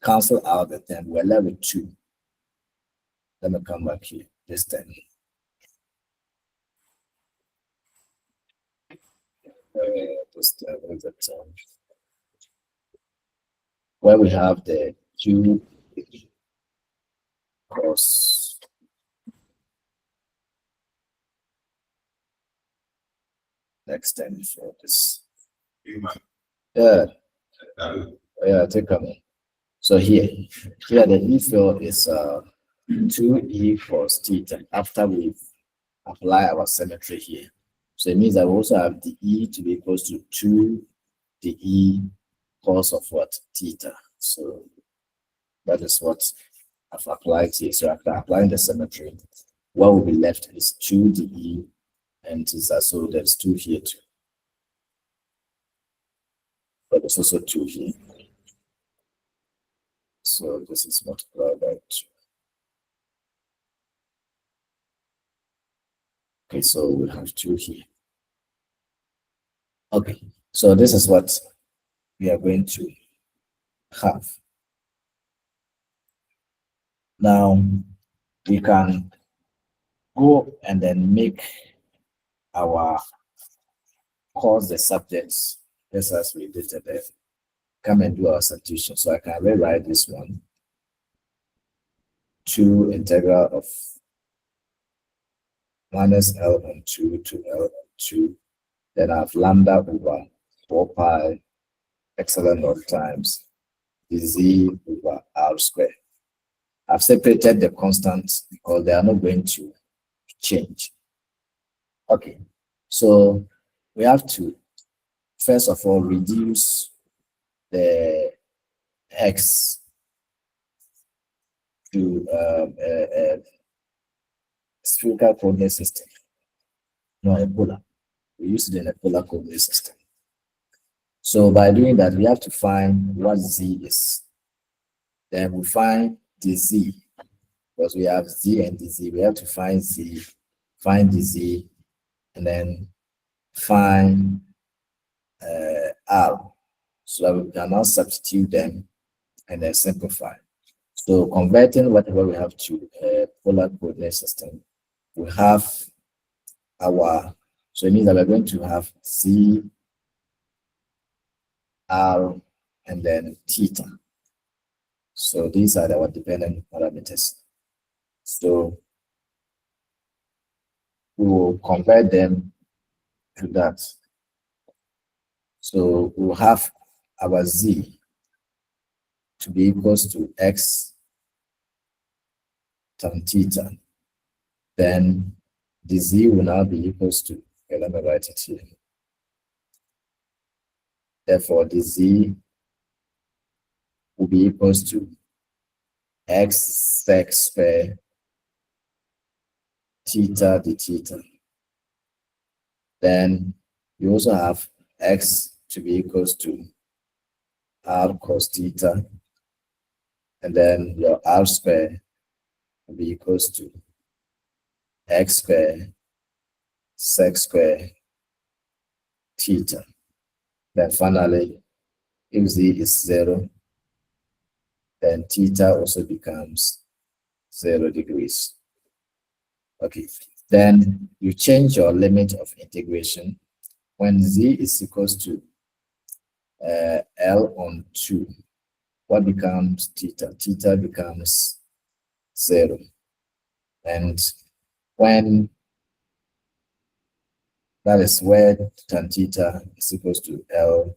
cancel out the 10, we're left with 2. Let me come back here. This 10. Where we have the Q cross next 10 for this. Yeah. Yeah, take a minute. So here the E field is 2E cos theta after we apply our symmetry here. So it means that we also have the E to be equal to 2 the E cos of what? Theta. So that is what I've applied here. So after applying the symmetry, what will be left is 2 the E and theta. So there's 2 here too. But there's also 2 here. So this is multiplied by 2. Okay, so we have 2 here. Okay, so this is what we are going to have. Now we can go and then make our cause the subjects just as we did today. Come and do our substitution. So I can rewrite this one. 2 integral of minus L on 2 to L on 2. Then I have lambda over 4 pi epsilon naught times dz over r squared. I've separated the constants because they are not going to change. Okay, so we have to first of all reduce the x to spherical coordinate system, not a polar. We use it in a polar coordinate system. So by doing that, we have to find what z is. Then we find the z, because we have z and dz. We have to find z, find the z, and then find r, so that we can now substitute them and then simplify. So converting whatever we have to a polar coordinate system, we have our, so it means that we're going to have z, r, and then theta. So these are our dependent parameters. So we will convert them to that. So we'll have our z to be equals to x tan theta. Then the z will now be equals to, okay, let me write it here. Therefore, the z will be equals to x sec square theta d theta. Then you also have x to be equals to r cos theta, and then your r square will be equals to x square sec square theta. Then finally, if z is 0, then theta also becomes 0 degrees. Okay, then you change your limit of integration. When z is equals to L on 2, what becomes theta? Theta becomes 0. And when that is where tan theta is equals to L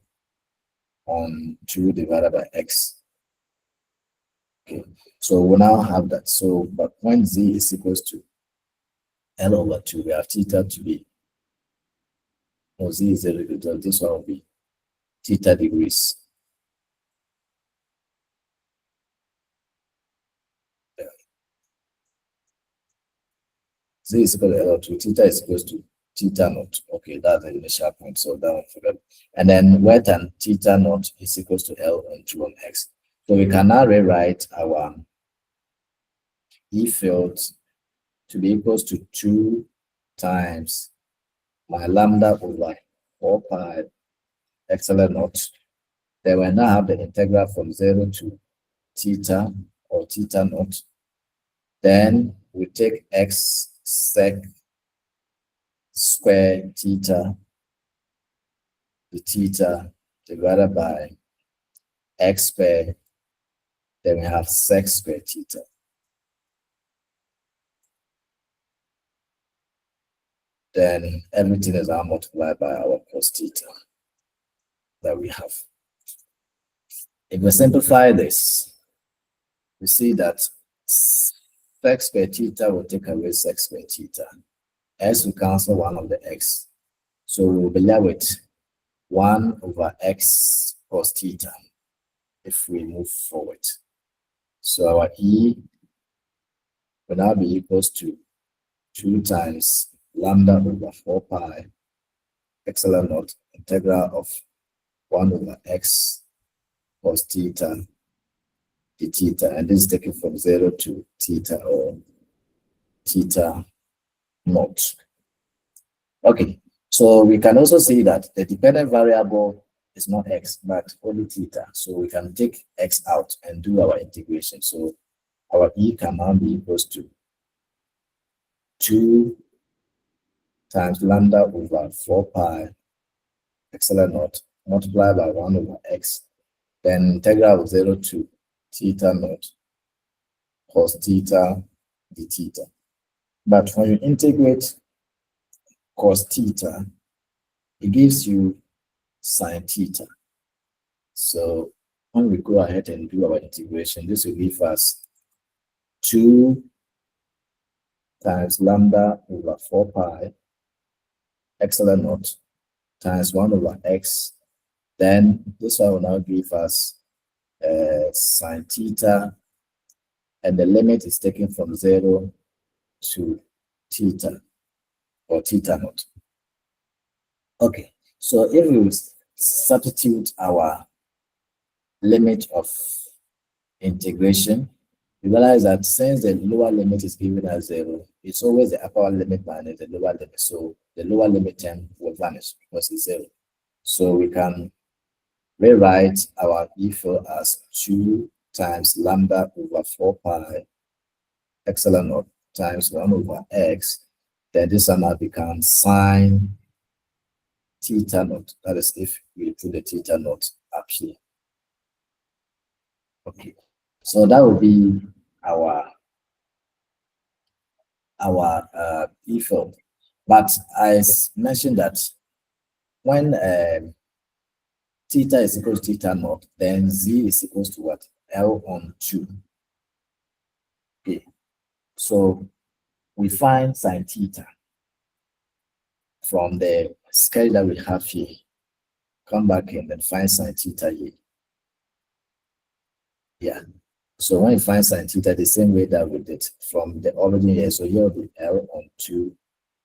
on 2 divided by x. Okay, so we now have that. So, but when z is equals to L over 2, we have theta to be, no, z is 0 because this one will be theta degrees. Z is equal to L over 2, theta is equals to theta naught. Okay, that's the initial point. So that one forget. And then where tan theta naught is equals to L on 2 on x. So we can now rewrite our E field to be equals to 2 times my lambda over 4 pi epsilon naught. Then we now have the integral from 0 to theta or theta naught. Then we take x sec square theta, the theta divided by x square, then we have sec square theta. Then everything is now multiplied by our cos theta that we have. If we simplify this, we see that sec square theta will take away sec square theta. X will cancel one of the x. So we'll be left with 1 over x cos theta if we move forward. So our E will now be equals to 2 times lambda over 4 pi epsilon naught integral of 1 over x cos theta d theta, and this is taken from 0 to theta or theta naught. Okay, so we can also see that the dependent variable is not x but only theta. So we can take x out and do our integration. So our E can now be equals to 2 times lambda over 4 pi epsilon naught multiplied by 1 over x, then integral of 0 to theta naught cos theta d theta. But when you integrate cos theta, it gives you sine theta. So when we go ahead and do our integration, this will give us 2 times lambda over 4 pi epsilon naught times 1 over x. Then this one will now give us sine theta, and the limit is taken from 0 to theta or theta naught. Okay, so if we substitute our limit of integration, you realize that since the lower limit is given as 0, it's always the upper limit minus the lower limit. So the lower limit term will vanish because it's 0. So we can rewrite our E4 as 2 times lambda over 4 pi epsilon naught times 1 over x. Then this one now becomes sine theta naught. That is if we put the theta naught up here. Okay, so that will be our E field. But I mentioned that when theta is equal to theta naught, then z is equal to what? L on 2. Okay, so we find sine theta from the scale that we have here. Come back and then find sine theta here. Yeah. So when you find sine theta, the same way that we did from the origin here, so here will be L on 2,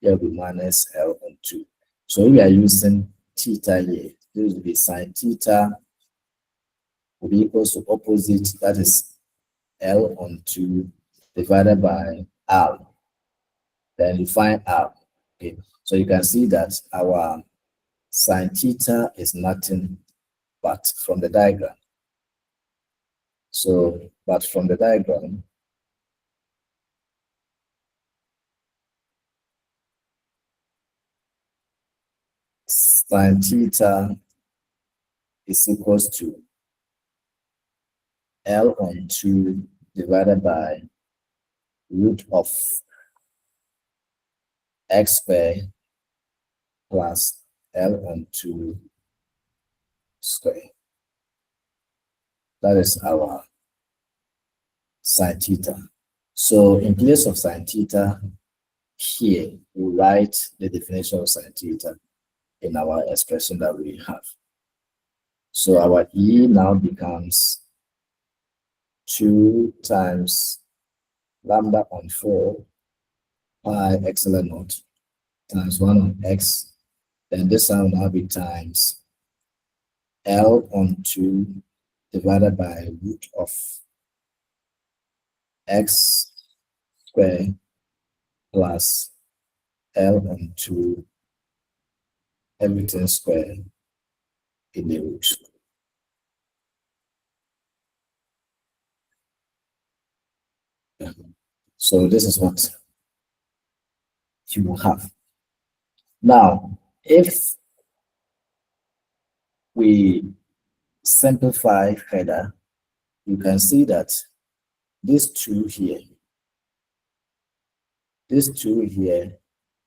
here will be minus L on 2. So we are using theta here. This will be sine theta will be equal to opposite, that is L on 2 divided by R. Then you find R. Okay. So you can see that our sine theta is nothing but from the diagram. So, but from the diagram, sine theta is equals to L on 2 divided by root of x squared plus L on 2 square. That is our sine theta. So in place of sine theta, here we write the definition of sine theta in our expression that we have. So our E now becomes 2 times lambda on 4 pi epsilon naught times 1 on x. Then this one will now be times L on 2 divided by root of x squared plus L on 2 everything squared in the root. So this is what you will have. Now, if we simplify further, you can see that these two here,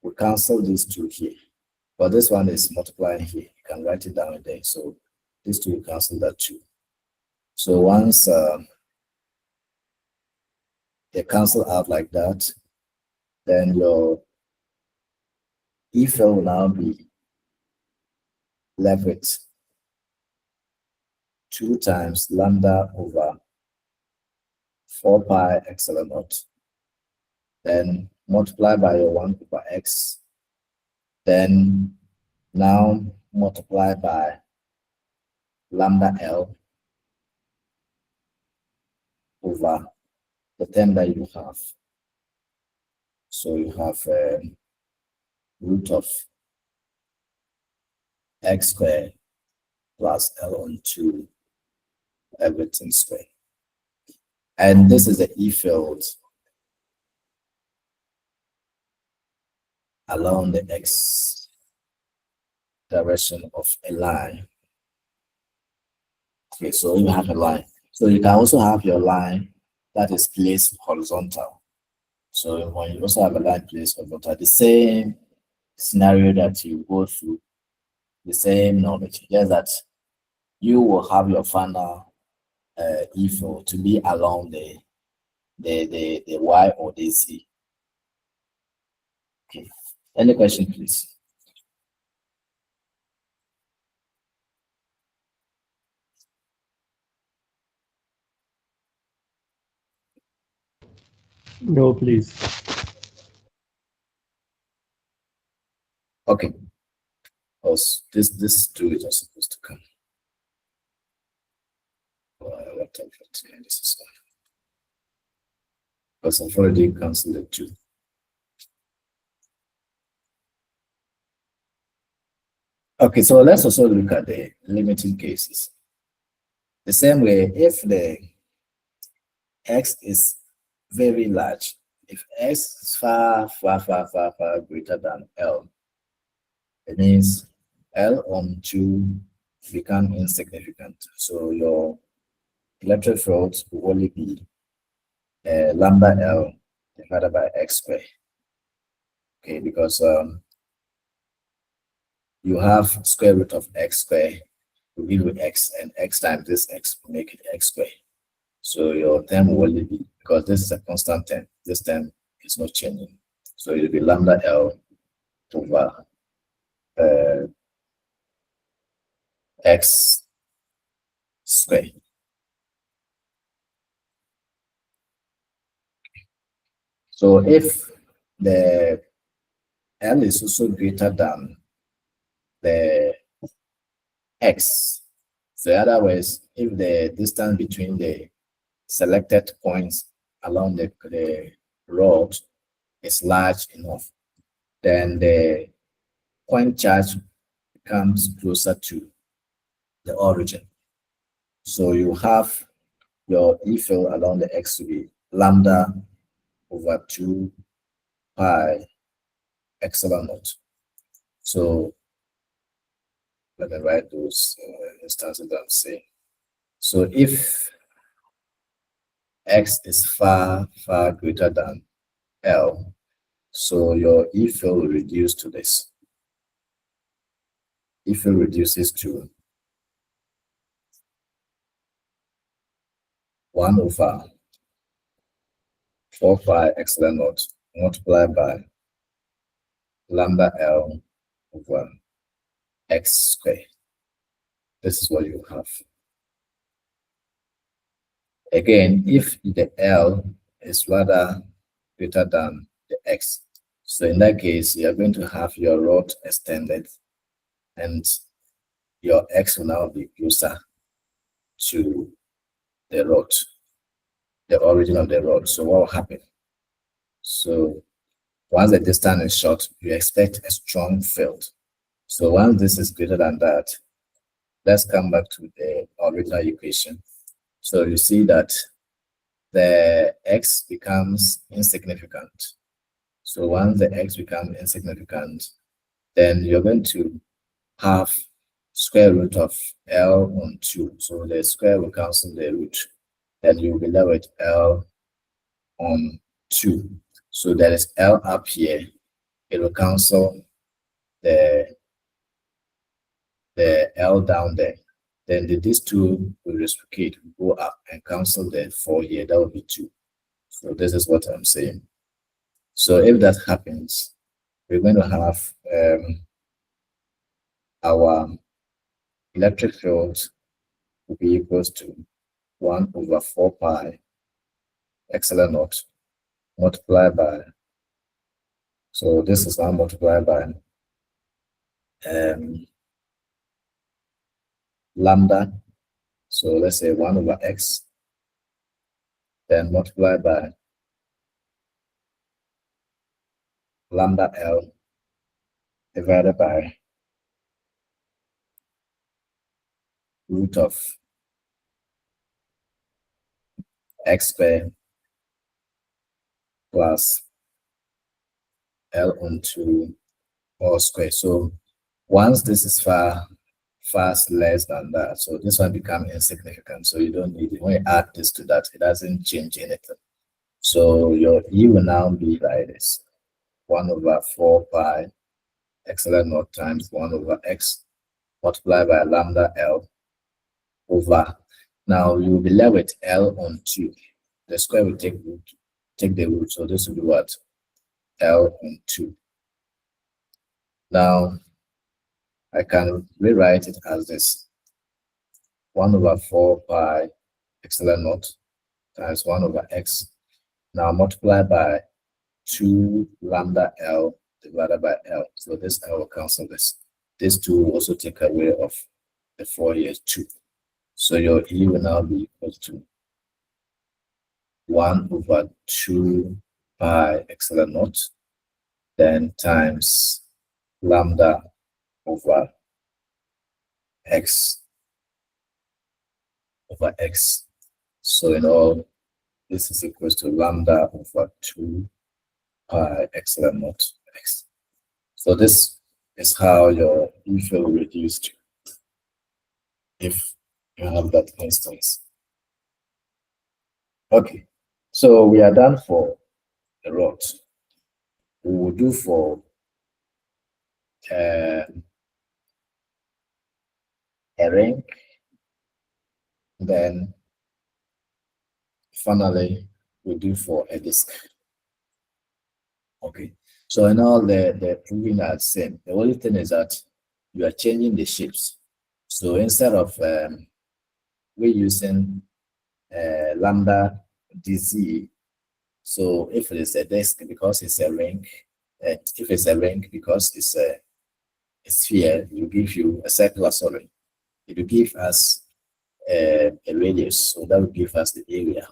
we cancel these two here. But this one is multiplying here. You can write it down there. So these two will cancel that too. So once they cancel out like that, then your E field will now be left with 2 times lambda over 4 pi epsilon naught. Then multiply by your 1 over x. Then now multiply by lambda L over the term that you have. So you have root of x squared plus L on 2 everything squared. And this is the E field along the x direction of a line. Okay, so you have a line. So you can also have your line that is placed horizontal. So when you also have a line placed horizontal, the same scenario that you go through, the same knowledge, just that you will have your final E field to be along the Y or the Z. Okay. Any question, please? No, please. Okay. Also, this 2 is not supposed to come. What of it? Yeah, this is one. Because I've already cancelled the 2. Okay, so let's also look at the limiting cases. The same way, if the x is very large, if x is far greater than L, it means L on 2 become insignificant. So your electric field will only be lambda L divided by x squared. Okay, because you have square root of x squared will give you x, and x times this x will make it x squared. So your term will only be, because this is a constant term, this term is not changing. So it will be lambda L over x squared. So if the L is also greater than the x, so in other words, if the distance between the selected points along the rod is large enough, then the point charge comes closer to the origin. So you have your E field along the x to be lambda over 2 pi epsilon naught. So let me write those instances that I'm saying. So if x is far greater than L, so your E field will reduce to this. E field reduces to 1 over 4 pi epsilon naught multiplied by lambda L over x squared. This is what you have. Again, if the L is rather greater than the x, so in that case, you are going to have your rod extended and your x will now be closer to the rod, the origin of the rod. So what will happen? So once the distance is short, you expect a strong field. So once this is greater than that, let's come back to the original equation. So you see that the x becomes insignificant. So once the x becomes insignificant, then you're going to have square root of L on 2. So the square will cancel the root. Then you'll be left with L on 2. So there is L up here. It will cancel the L down there. Then these 2 will reciprocate, go up and cancel the 4 here. That will be 2. So this is what I'm saying. So if that happens, we're going to have our electric field will be equals to 1 over 4 pi epsilon naught multiplied by, so this is now multiplied by lambda. So let's say 1 over x, then multiplied by lambda L divided by root of x squared plus L onto all squared. So once this is far less than that, so this one becomes insignificant. So you don't need it. When you add this to that, it doesn't change anything. So your E will now be like this: 1 over 4 pi epsilon naught times 1 over x multiplied by lambda L over. Now you will be left with L on 2. The square will take the root. So this will be what? L on 2. Now I can rewrite it as this: 1 over 4 pi epsilon naught times 1 over x Now multiply by 2 lambda L divided by L. So this L will cancel this. This 2 will also take away of the 4 here, 2. So your E will now be equal to 1 over 2 pi epsilon naught, then times lambda over x over x. So in all, this is equal to lambda over 2 pi epsilon naught x. So this is how your E field reduced if you have that instance. Okay, so we are done for the rod. We will do for a ring, then finally we do for a disc. Okay, so in all the proving are the same. The only thing is that you are changing the shapes. So instead of we're using lambda dz, so if it is a disc because it's a ring, if it's a ring because it's a sphere, you give you a circular solid. It will give us a radius, so that will give us the area.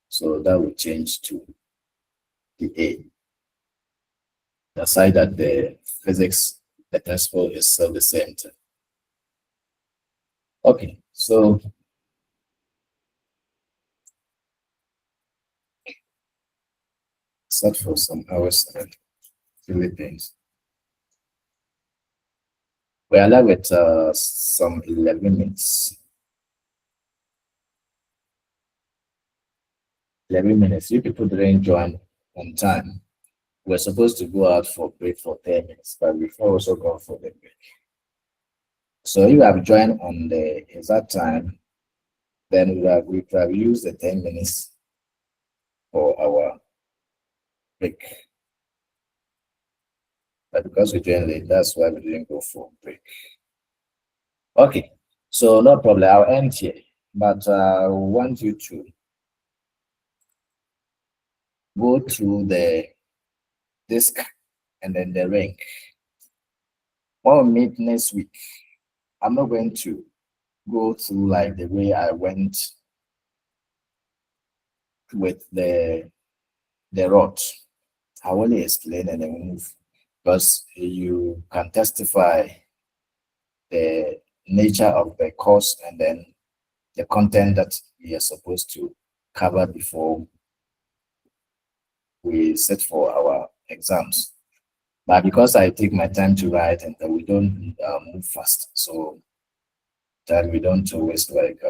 So that will change to the A. Aside that the physics, the principle is still the same thing. Okay, so set for some hours and Philippines. We are left with some 11 minutes. 11 minutes. You people didn't join on time. We're supposed to go out for break for 10 minutes, but we've also gone for the break. So you have joined on the exact time, then we have used the 10 minutes for our break. But because we joined late, that's why we didn't go for break. Okay, so no problem. I'll end here, but I want you to go through the disc and then the ring. When we meet next week, I'm not going to go through like the way I went with the rod. I only explain and then move, because you can testify the nature of the course and then the content that we are supposed to cover before we sit for our exams. But because I take my time to write and we don't move fast, so that we don't always like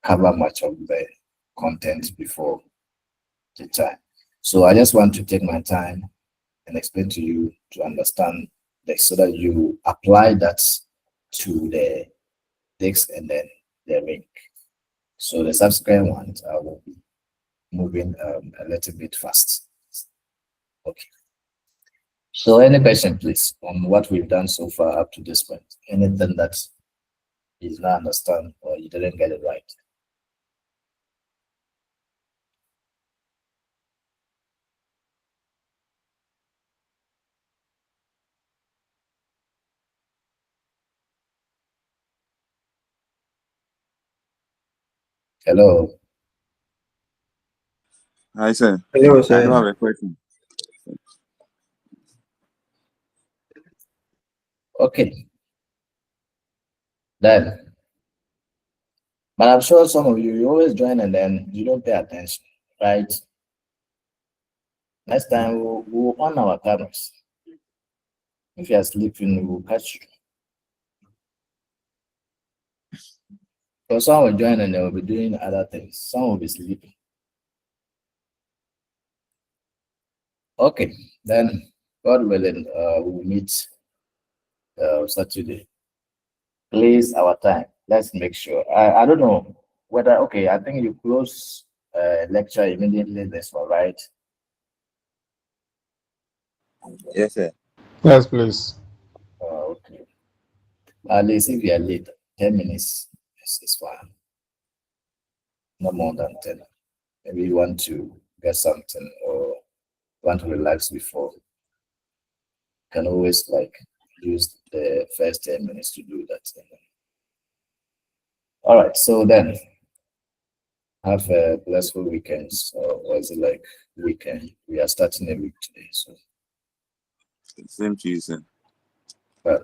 cover much of the content before the time. So I just want to take my time and explain to you to understand this so that you apply that to the disc and then the ring. So the subsequent ones I will be moving a little bit fast. Okay. So any question, please, on what we've done so far up to this point? Anything that you did not understand or you didn't get it right? Hello. Hi, sir. Hello, I sir. do have a question. Okay. Then, but I'm sure some of you always join and then you don't pay attention, right? Next time we'll on our cameras. If you are sleeping, we'll catch you. So some will join and they will be doing other things. Some will be sleeping. Okay, then God willing, we'll meet Saturday. Please, our time. Let's make sure. I don't know whether, okay, I think you close lecture immediately this one, right? Yes, sir. Yes, please. Okay. At least if you are late, 10 minutes is fine. No more than 10. Maybe you want to get something or want to relax before, you can always like use the first 10 minutes to do that. All right, so then have a blissful weekend. Or is it like weekend? We are starting a week today, so Same to you, sir. but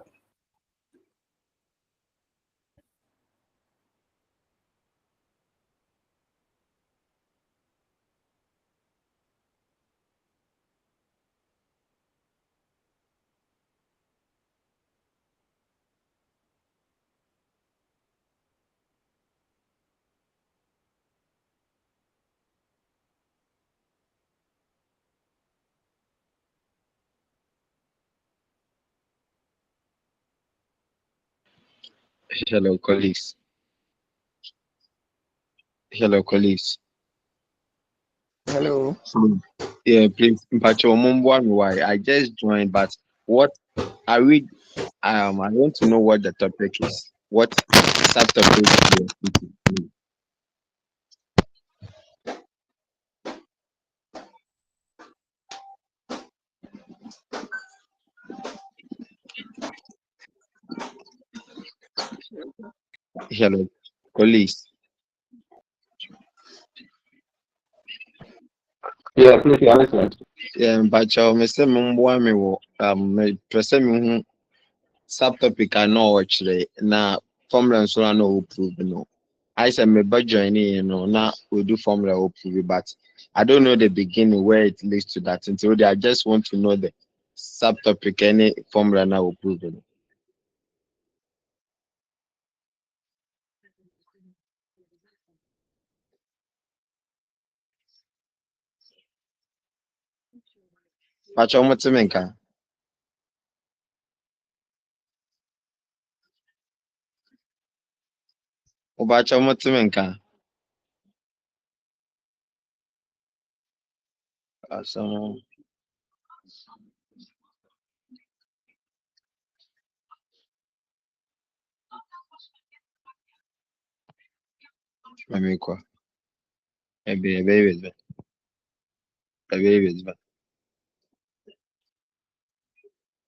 Hello, colleagues. Hello, colleagues. Hello. So, yeah, please, Mpacho Mumbuan, why I just joined, but what I read, I want to know what the topic is. What subtopic we are speaking. Hello, colleagues. Yeah, please, you understand. Yeah, Mpacho, Mr. Mumbuan, me present me subtopic I know actually. Now, formula so I know who prove no. I said me by joining, now we do formula who prove it, but I don't know the beginning where it leads to that. Until I just want to know the subtopic any formula now will prove it. Pacho Motimenka. Ubacho Motimenka. So, Mamikwa. A baby, a baby,